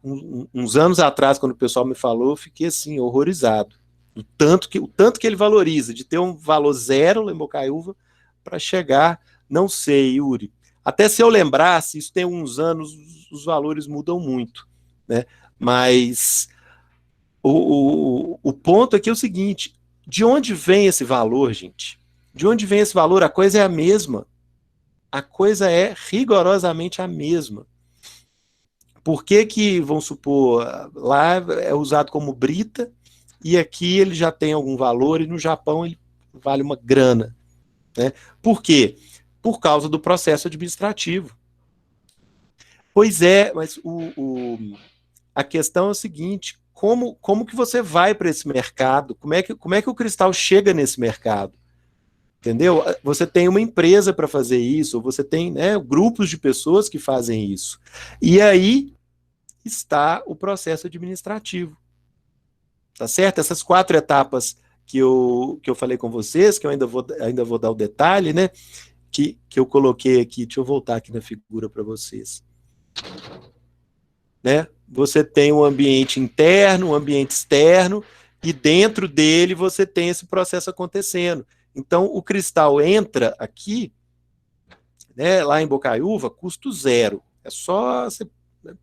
uns anos atrás, quando o pessoal me falou, eu fiquei, assim, horrorizado. O tanto que ele valoriza, de ter um valor zero lá em Bocaiúva, para chegar, não sei, Yuri. Até se eu lembrasse, isso tem uns anos, os valores mudam muito, né? Mas o ponto aqui é o seguinte: de onde vem esse valor, gente? De onde vem esse valor? A coisa é a mesma. A coisa é rigorosamente a mesma. Por que que, vamos supor, lá é usado como brita e aqui ele já tem algum valor e no Japão ele vale uma grana, né? Por quê? Por causa do processo administrativo. Pois é, mas a questão é o seguinte: como que você vai para esse mercado? Como é que o cristal chega nesse mercado? Entendeu? Você tem uma empresa para fazer isso, ou você tem, né, grupos de pessoas que fazem isso. E aí está o processo administrativo. Tá certo? Essas 4 etapas que eu falei com vocês, que eu ainda vou dar o detalhe, né? Que eu coloquei aqui. Deixa eu voltar aqui na figura para vocês. Né? Você tem um ambiente interno, um ambiente externo, e dentro dele você tem esse processo acontecendo. Então, o cristal entra aqui, né, lá em Bocaiúva, custo zero. É só você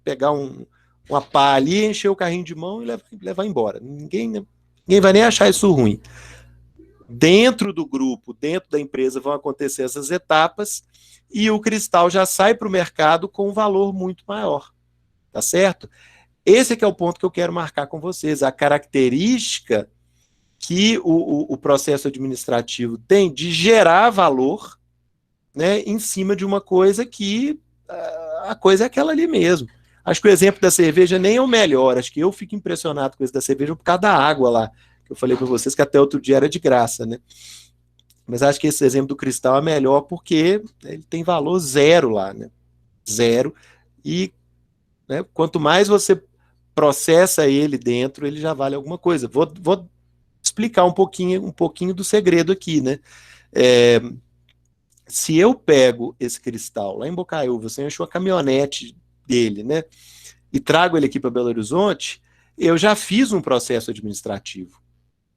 pegar uma pá ali, encher o carrinho de mão e levar embora. Ninguém vai nem achar isso ruim. Dentro do grupo, dentro da empresa, vão acontecer essas etapas e o cristal já sai para o mercado com um valor muito maior. Tá certo? Esse é que é o ponto que eu quero marcar com vocês. A característica que o processo administrativo tem de gerar valor, né, em cima de uma coisa que a coisa é aquela ali mesmo. Acho que o exemplo da cerveja nem é o melhor. Acho que eu fico impressionado com isso da cerveja por causa da água lá. Que eu falei para vocês que até outro dia era de graça, né? Mas acho que esse exemplo do cristal é melhor porque ele tem valor zero lá, né? Zero. E, né, quanto mais você processa ele dentro, ele já vale alguma coisa. Vou explicar um pouquinho do segredo aqui, né? Se eu pego esse cristal lá em Bocaiúva, você encheu a caminhonete dele, né? e trago ele aqui para Belo Horizonte, eu já fiz um processo administrativo.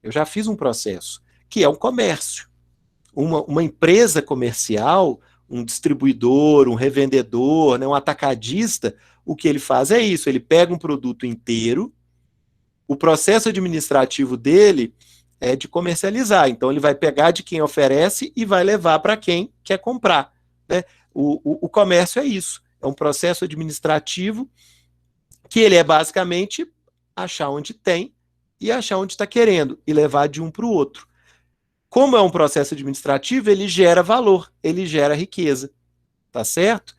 Eu já fiz um processo, que é um comércio. Uma empresa comercial, um distribuidor, um revendedor, né, um atacadista, o que ele faz é isso, ele pega um produto inteiro, o processo administrativo dele é de comercializar, então ele vai pegar de quem oferece e vai levar para quem quer comprar. Né? O comércio é isso, é um processo administrativo que ele é basicamente achar onde tem e achar onde está querendo e levar de um para o outro. Como é um processo administrativo, ele gera valor, ele gera riqueza, tá certo?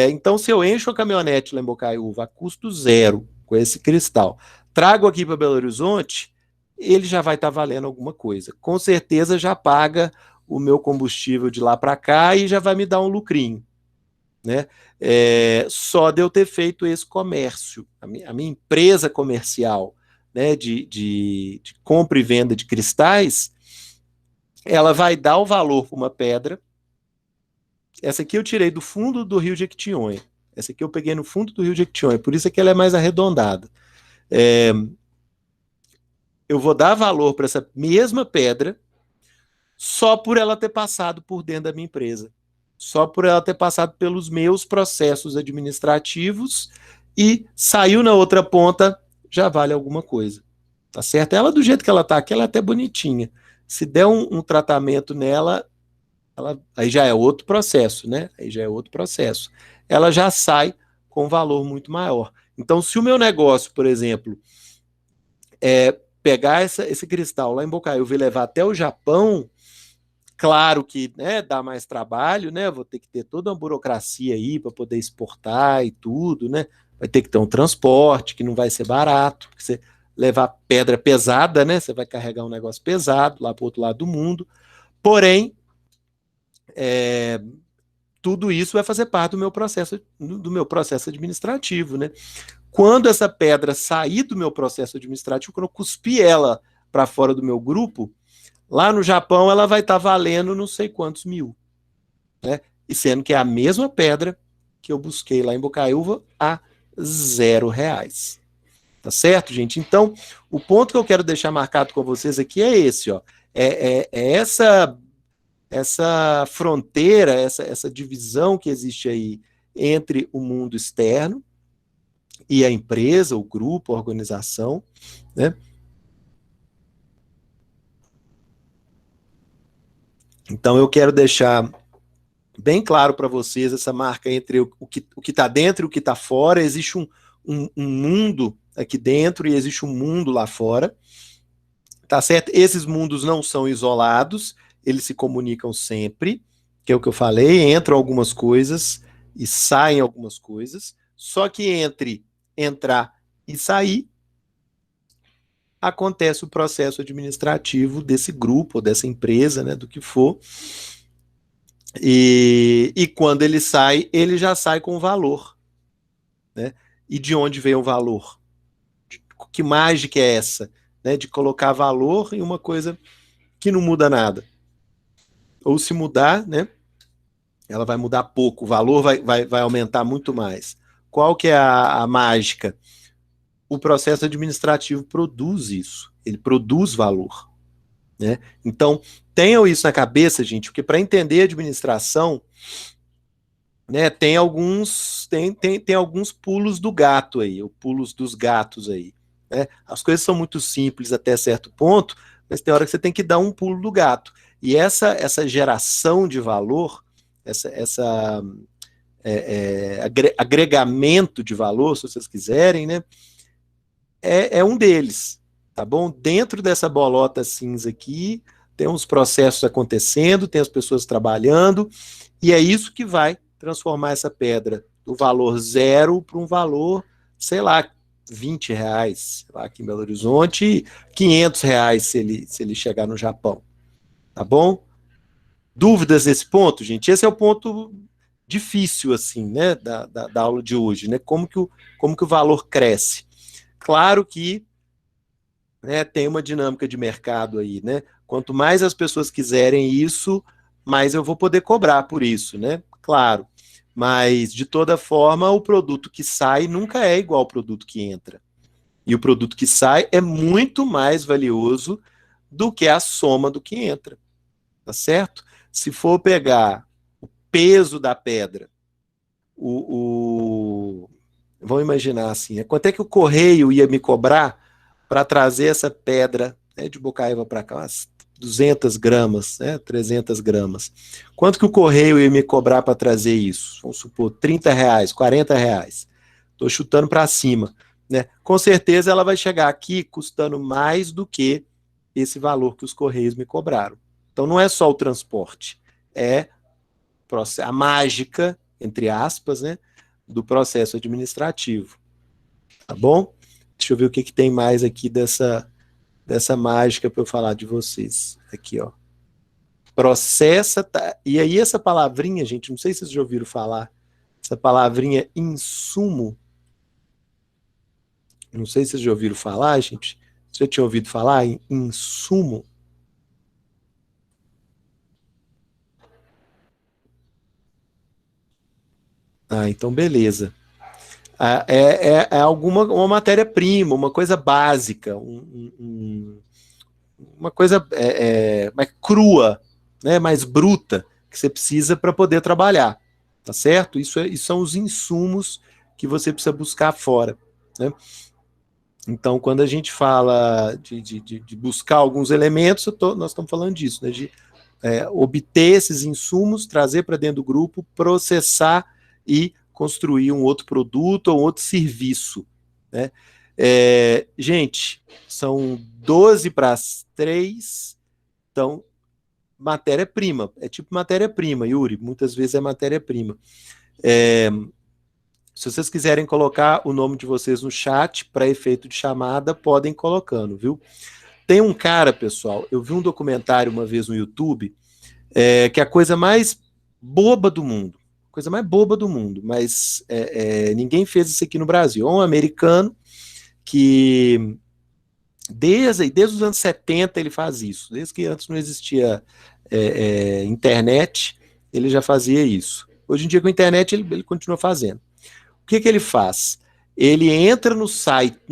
Então, se eu encho a caminhonete lá em Bocaiúva a custo zero com esse cristal, trago aqui para Belo Horizonte, ele já vai estar valendo alguma coisa. Com certeza já paga o meu combustível de lá para cá e já vai me dar um lucrinho. Né? Só de eu ter feito esse comércio, a minha empresa comercial, né, de compra e venda de cristais, ela vai dar o valor para uma pedra. Essa aqui eu tirei do fundo do rio Jequitinhonha. Essa aqui eu peguei no fundo do rio Jequitinhonha, por isso é que ela é mais arredondada. Eu vou dar valor para essa mesma pedra só por ela ter passado por dentro da minha empresa. Só por ela ter passado pelos meus processos administrativos e saiu na outra ponta, já vale alguma coisa. Tá certo? Ela, do jeito que ela tá aqui, ela é até bonitinha. Se der um tratamento nela, aí já é outro processo, né? Aí já é outro processo. Ela já sai com um valor muito maior. Então, se o meu negócio, por exemplo, pegar esse cristal lá em Bocaiúva e levar até o Japão, claro que, né, dá mais trabalho, né? Vou ter que ter toda uma burocracia aí para poder exportar e tudo, né? Vai ter que ter um transporte que não vai ser barato, porque você levar pedra pesada, né? Você vai carregar um negócio pesado lá para o outro lado do mundo. Porém, tudo isso vai fazer parte do meu processo administrativo, né? Quando essa pedra sair do meu processo administrativo, quando eu cuspir ela para fora do meu grupo, lá no Japão ela vai estar valendo não sei quantos mil, né? E sendo que é a mesma pedra que eu busquei lá em Bocaiúva a R$0. Tá certo, gente? Então, o ponto que eu quero deixar marcado com vocês aqui é esse, ó. Essa fronteira, essa divisão que existe aí entre o mundo externo e a empresa, o grupo, a organização, né? Então eu quero deixar bem claro para vocês essa marca entre o que está dentro e o que está fora. Existe um mundo aqui dentro e existe um mundo lá fora, tá certo? Esses mundos não são isolados, eles se comunicam sempre, que é o que eu falei, entram algumas coisas e saem algumas coisas, só que entre entrar e sair, acontece o processo administrativo desse grupo, dessa empresa, né, do que for, e quando ele já sai com valor, né? E de onde vem o valor? Que mágica é essa, né, de colocar valor em uma coisa que não muda nada? Ou se mudar, né, ela vai mudar pouco, o valor vai aumentar muito mais. Qual que é a mágica? O processo administrativo produz isso, ele produz valor, né? Então, tenham isso na cabeça, gente, porque para entender a administração, né, tem alguns pulos do gato aí, ou pulos dos gatos aí, né? As coisas são muito simples até certo ponto, mas tem hora que você tem que dar um pulo do gato. E essa geração de valor, agregamento de valor, se vocês quiserem, né, é um deles, tá bom? Dentro dessa bolota cinza aqui, tem uns processos acontecendo, tem as pessoas trabalhando, e é isso que vai transformar essa pedra do valor zero para um valor, sei lá, R$20, lá aqui em Belo Horizonte, e R$500 se ele chegar no Japão, tá bom? Dúvidas nesse ponto, gente? Esse é o ponto difícil, assim, né, da aula de hoje, né? Como que o valor cresce? Claro que, né, tem uma dinâmica de mercado aí, né? Quanto mais as pessoas quiserem isso, mais eu vou poder cobrar por isso, né? Claro. Mas, de toda forma, o produto que sai nunca é igual ao produto que entra. E o produto que sai é muito mais valioso do que a soma do que entra. Tá certo? Se for pegar o peso da pedra, vamos imaginar assim, quanto é que o correio ia me cobrar para trazer essa pedra, né, de Bocaíba para cá, umas 200 gramas, né, 300 gramas. Quanto que o correio ia me cobrar para trazer isso? Vamos supor, R$ 30, R$ 40. Estou chutando para cima. Né? Com certeza ela vai chegar aqui custando mais do que esse valor que os correios me cobraram. Então não é só o transporte, é a mágica, entre aspas, né, do processo administrativo. Tá bom? Deixa eu ver o que tem mais aqui dessa mágica para eu falar de vocês. Aqui, ó. Processa. E aí, essa palavrinha, gente, não sei se vocês já ouviram falar, essa palavrinha insumo. Não sei se vocês já ouviram falar, gente. Você já tinha ouvido falar em insumo? Ah, então beleza. É uma matéria-prima, uma coisa básica, uma coisa mais crua, né, mais bruta, que você precisa para poder trabalhar, tá certo? Isso são os insumos que você precisa buscar fora, né? Então, quando a gente fala de buscar alguns elementos, nós estamos falando disso, né, de obter esses insumos, trazer para dentro do grupo, processar e construir um outro produto ou um outro serviço. Né? Gente, são 12 para as 3, então, matéria-prima. É tipo matéria-prima, Yuri, muitas vezes é matéria-prima. Se vocês quiserem colocar o nome de vocês no chat para efeito de chamada, podem colocando, viu? Tem um cara, pessoal, eu vi um documentário uma vez no YouTube, que é a coisa mais boba do mundo. Coisa mais boba do mundo, mas ninguém fez isso aqui no Brasil. É um americano que, desde os anos 70, ele faz isso. Desde que antes não existia internet, ele já fazia isso. Hoje em dia, com a internet, ele continua fazendo. O que ele faz? Ele entra nos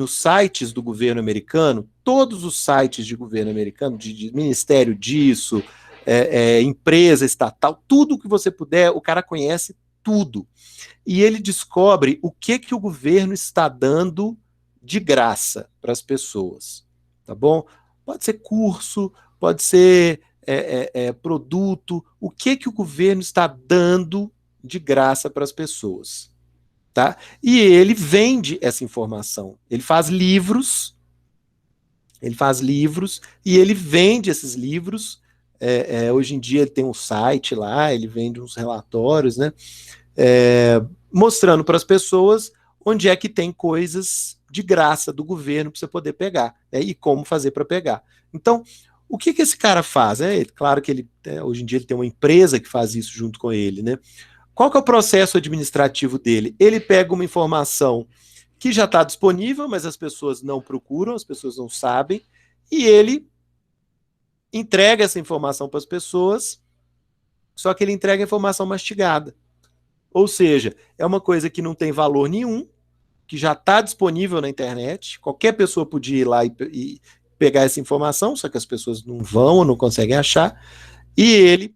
sites do governo americano, todos os sites de governo americano, de ministério disso, empresa estatal, tudo que você puder, o cara conhece tudo. E ele descobre o que o governo está dando de graça para as pessoas. Tá bom? Pode ser curso, pode ser produto, o que o governo está dando de graça para as pessoas. Tá? E ele vende essa informação. Ele faz livros e ele vende esses livros. Hoje em dia ele tem um site lá, ele vende uns relatórios, né? Mostrando para as pessoas onde é que tem coisas de graça do governo para você poder pegar, e como fazer para pegar. Então, o que esse cara faz? Claro que ele, hoje em dia ele tem uma empresa que faz isso junto com ele, né? Qual que é o processo administrativo dele? Ele pega uma informação que já está disponível, mas as pessoas não procuram, as pessoas não sabem, e ele entrega essa informação para as pessoas, só que ele entrega a informação mastigada. Ou seja, é uma coisa que não tem valor nenhum, que já está disponível na internet, qualquer pessoa podia ir lá e pegar essa informação, só que as pessoas não vão ou não conseguem achar, e ele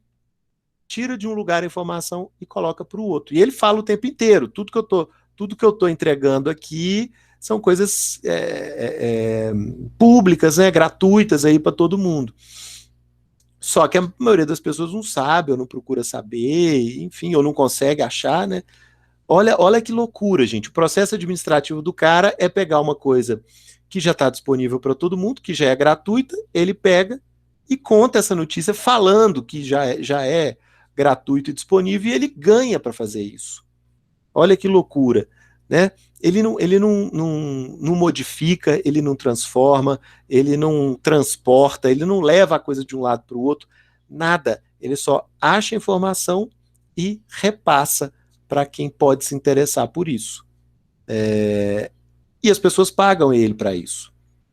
tira de um lugar a informação e coloca para o outro. E ele fala o tempo inteiro, tudo que eu estou entregando aqui são coisas públicas, né, gratuitas aí para todo mundo. Só que a maioria das pessoas não sabe, ou não procura saber, enfim, ou não consegue achar, né? Olha que loucura, gente. O processo administrativo do cara é pegar uma coisa que já está disponível para todo mundo, que já é gratuita, ele pega e conta essa notícia falando que já é gratuito e disponível, e ele ganha para fazer isso. Olha que loucura, né? Ele não modifica, ele não transforma, ele não transporta, ele não leva a coisa de um lado para o outro, nada. Ele só acha informação e repassa para quem pode se interessar por isso. E as pessoas pagam ele para isso.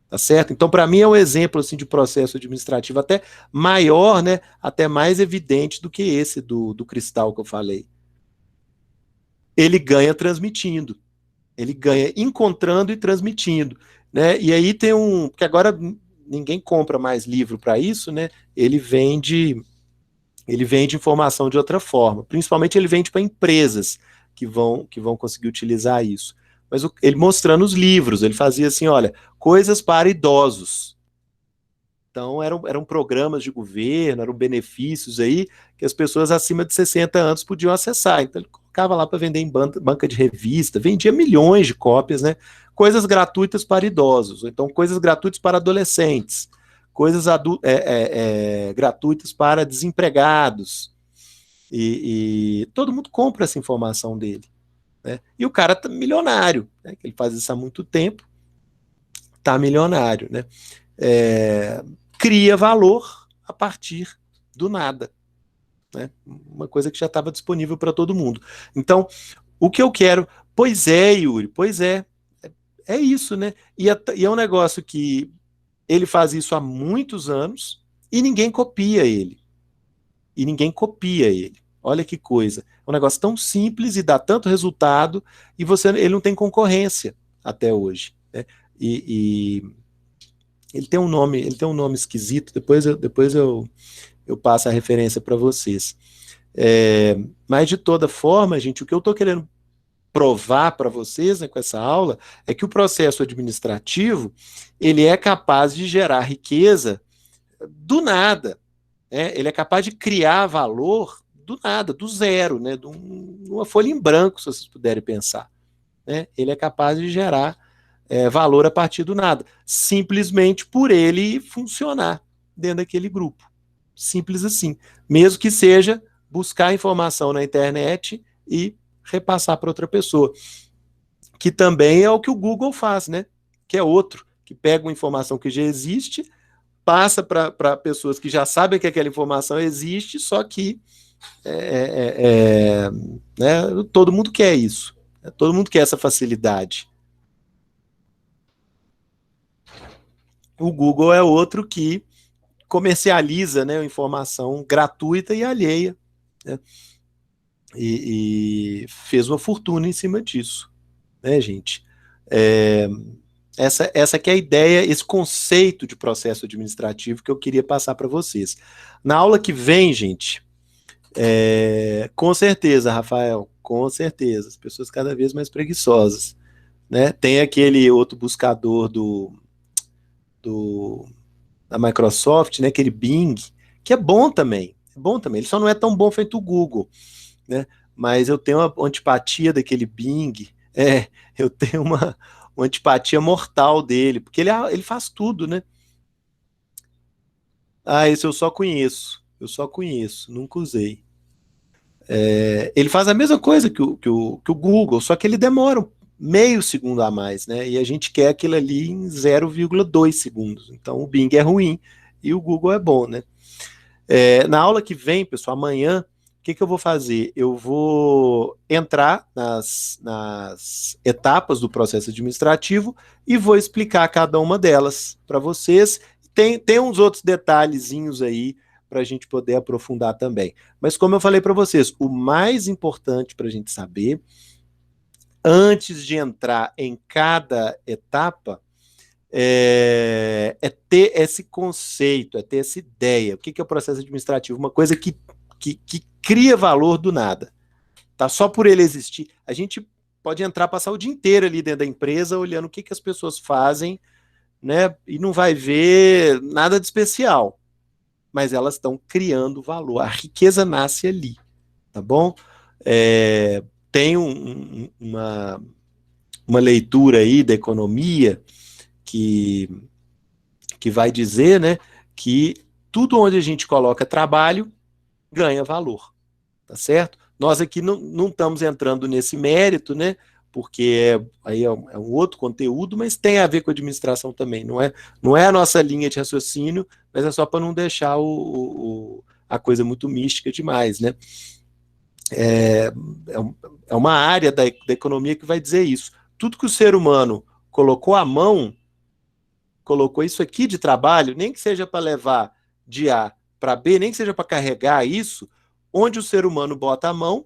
Tá certo? Então, para mim, é um exemplo assim, de processo administrativo até maior, né? Até mais evidente do que esse do cristal que eu falei. ele ganha transmitindo. Ele ganha encontrando e transmitindo, né? E aí tem porque agora ninguém compra mais livro para isso, né? Ele vende informação de outra forma. Principalmente ele vende para empresas que vão conseguir utilizar isso. Mas ele mostrando os livros, ele fazia assim, olha, coisas para idosos. Então eram programas de governo, eram benefícios aí que as pessoas acima de 60 anos podiam acessar. Então ele colocava lá para vender em banca de revista, vendia milhões de cópias, né? Coisas gratuitas para idosos, então coisas gratuitas para adolescentes, coisas gratuitas para desempregados. E todo mundo compra essa informação dele. Né? E o cara tá milionário, né? Ele faz isso há muito tempo, tá milionário, né? Cria valor a partir do nada. Né? Uma coisa que já estava disponível para todo mundo. Então, o que eu quero... Pois é, Yuri, pois é. É isso, né? E é um negócio que ele faz isso há muitos anos e ninguém copia ele. E ninguém copia ele. Olha que coisa. É um negócio tão simples e dá tanto resultado e ele não tem concorrência até hoje. Né? E ele tem um nome esquisito, depois eu passo a referência para vocês. Mas de toda forma, gente, o que eu estou querendo provar para vocês, né, com essa aula é que o processo administrativo ele é capaz de gerar riqueza do nada. Né? Ele é capaz de criar valor do nada, do zero, né? De uma folha em branco, se vocês puderem pensar. Né? Ele é capaz de gerar valor a partir do nada, simplesmente por ele funcionar dentro daquele grupo. Simples assim. Mesmo que seja buscar informação na internet e repassar para outra pessoa. Que também é o que o Google faz, né? Que é outro, que pega uma informação que já existe, passa para pessoas que já sabem que aquela informação existe, só que né, todo mundo quer isso. Todo mundo quer essa facilidade. O Google é outro que comercializa, né, informação gratuita e alheia. Né, e fez uma fortuna em cima disso. Né, gente? Essa que é a ideia, esse conceito de processo administrativo que eu queria passar para vocês. Na aula que vem, gente, com certeza, Rafael, com certeza, as pessoas cada vez mais preguiçosas. Né? Tem aquele outro buscador da Microsoft, né, aquele Bing, que é bom também. É bom também. Ele só não é tão bom feito o Google. Né? Mas eu tenho uma antipatia daquele Bing. Eu tenho uma antipatia mortal dele, porque ele faz tudo, né? Esse eu só conheço. Eu só conheço, nunca usei. Ele faz a mesma coisa que o Google, só que ele demora meio segundo a mais, né? E a gente quer aquilo ali em 0,2 segundos. Então o Bing é ruim e o Google é bom, né? Na aula que vem, pessoal, amanhã, o que eu vou fazer? Eu vou entrar nas etapas do processo administrativo e vou explicar cada uma delas para vocês. Tem uns outros detalhezinhos aí para a gente poder aprofundar também. Mas como eu falei para vocês, o mais importante para a gente saber, antes de entrar em cada etapa, é ter esse conceito, é ter essa ideia. O que é o processo administrativo? Uma coisa que cria valor do nada. Tá? Só por ele existir. A gente pode entrar, passar o dia inteiro ali dentro da empresa, olhando o que as pessoas fazem, né? E não vai ver nada de especial. Mas elas estão criando valor. A riqueza nasce ali. Tá bom? Tem uma leitura aí da economia que vai dizer, né, que tudo onde a gente coloca trabalho ganha valor, tá certo? Nós aqui não estamos entrando nesse mérito, né, porque aí é um outro conteúdo, mas tem a ver com a administração também, não é a nossa linha de raciocínio, mas é só para não deixar a coisa muito mística demais, né? É uma área da economia que vai dizer isso. Tudo que o ser humano colocou à mão, colocou isso aqui de trabalho, nem que seja para levar de A para B, nem que seja para carregar isso, onde o ser humano bota a mão,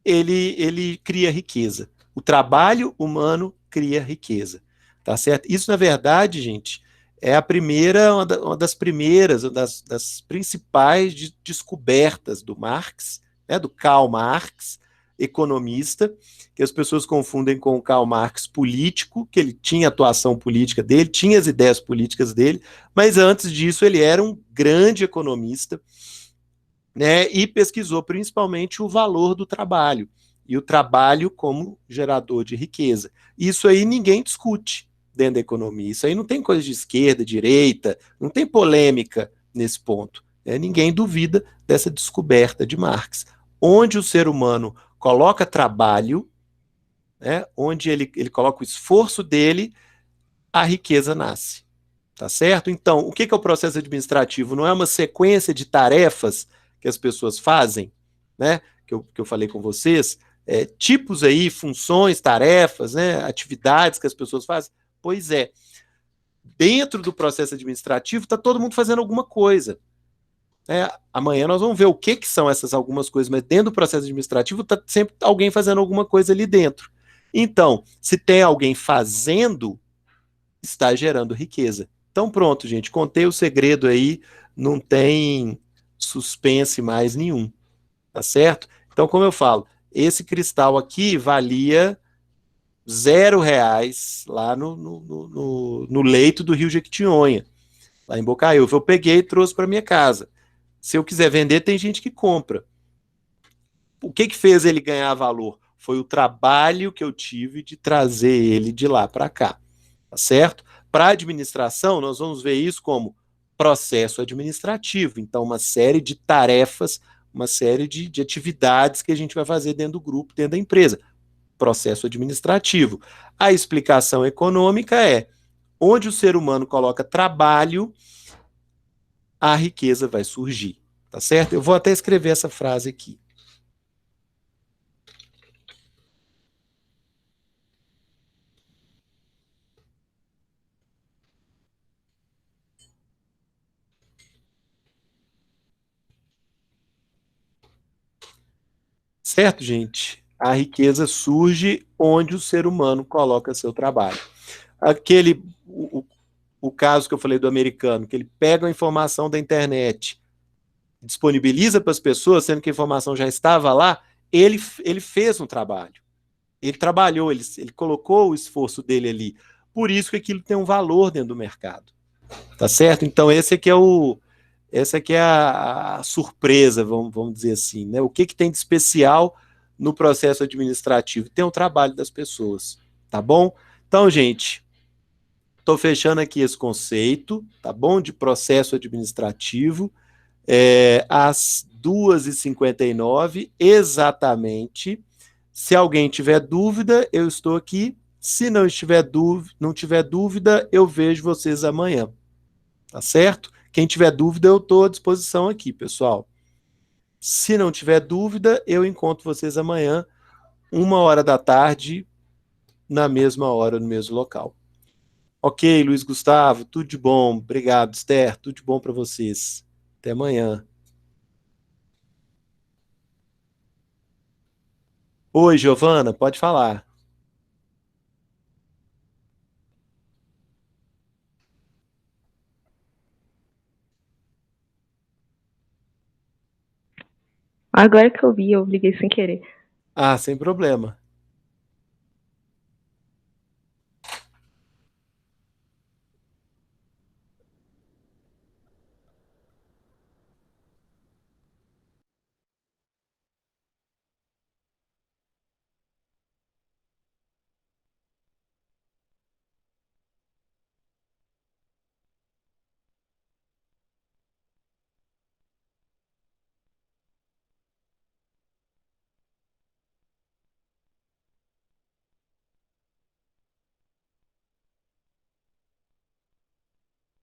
ele cria riqueza. O trabalho humano cria riqueza. Tá certo? Isso, na verdade, gente, é a primeira, uma das primeiras, das principais descobertas do Marx, né, do Karl Marx, economista, que as pessoas confundem com o Karl Marx político, que ele tinha atuação política dele, tinha as ideias políticas dele, mas antes disso ele era um grande economista, né, e pesquisou principalmente o valor do trabalho e o trabalho como gerador de riqueza. Isso aí ninguém discute dentro da economia. Isso aí não tem coisa de esquerda, direita, não tem polêmica nesse ponto. Né? Ninguém duvida dessa descoberta de Marx. Onde o ser humano coloca trabalho, né, onde ele coloca o esforço dele, a riqueza nasce. Tá certo? Então, o que é o processo administrativo? Não é uma sequência de tarefas que as pessoas fazem, né? Que eu falei com vocês, tipos aí, funções, tarefas, né? Atividades que as pessoas fazem. Pois é, dentro do processo administrativo está todo mundo fazendo alguma coisa. Né? Amanhã nós vamos ver o que são essas algumas coisas, mas dentro do processo administrativo está sempre alguém fazendo alguma coisa ali dentro. Então, se tem alguém fazendo, está gerando riqueza. Então, pronto, gente, contei o segredo aí, não tem suspense mais nenhum, tá certo? Então, como eu falo, esse cristal aqui valia R$ 0 lá no leito do Rio Jequitinhonha, lá em Bocaiúva. Eu peguei e trouxe para minha casa. Se eu quiser vender, tem gente que compra. O que fez ele ganhar valor? Foi o trabalho que eu tive de trazer ele de lá para cá, tá certo? Para a administração, nós vamos ver isso como processo administrativo. Então, uma série de tarefas, uma série de atividades que a gente vai fazer dentro do grupo, dentro da empresa. Processo administrativo. A explicação econômica é onde o ser humano coloca trabalho, a riqueza vai surgir. Tá certo? Eu vou até escrever essa frase aqui. Certo, gente? A riqueza surge onde o ser humano coloca seu trabalho. Aquele, o caso que eu falei do americano, que ele pega a informação da internet, disponibiliza para as pessoas, sendo que a informação já estava lá, ele fez um trabalho. Ele trabalhou, ele colocou o esforço dele ali. Por isso que aquilo tem um valor dentro do mercado. Tá certo? Então, essa aqui é a surpresa, vamos dizer assim, né? O que tem de especial no processo administrativo? Tem o trabalho das pessoas, tá bom? Então, gente, estou fechando aqui esse conceito, tá bom? De processo administrativo, às 2h59, exatamente. Se alguém tiver dúvida, eu estou aqui. Se não tiver dúvida, eu vejo vocês amanhã. Tá certo? Quem tiver dúvida, eu estou à disposição aqui, pessoal. Se não tiver dúvida, eu encontro vocês amanhã, 1h da tarde, na mesma hora, no mesmo local. Ok, Luiz Gustavo, tudo de bom. Obrigado, Esther, tudo de bom para vocês. Até amanhã. Oi, Giovana, pode falar. Agora que eu vi, eu liguei sem querer. Ah, sem problema.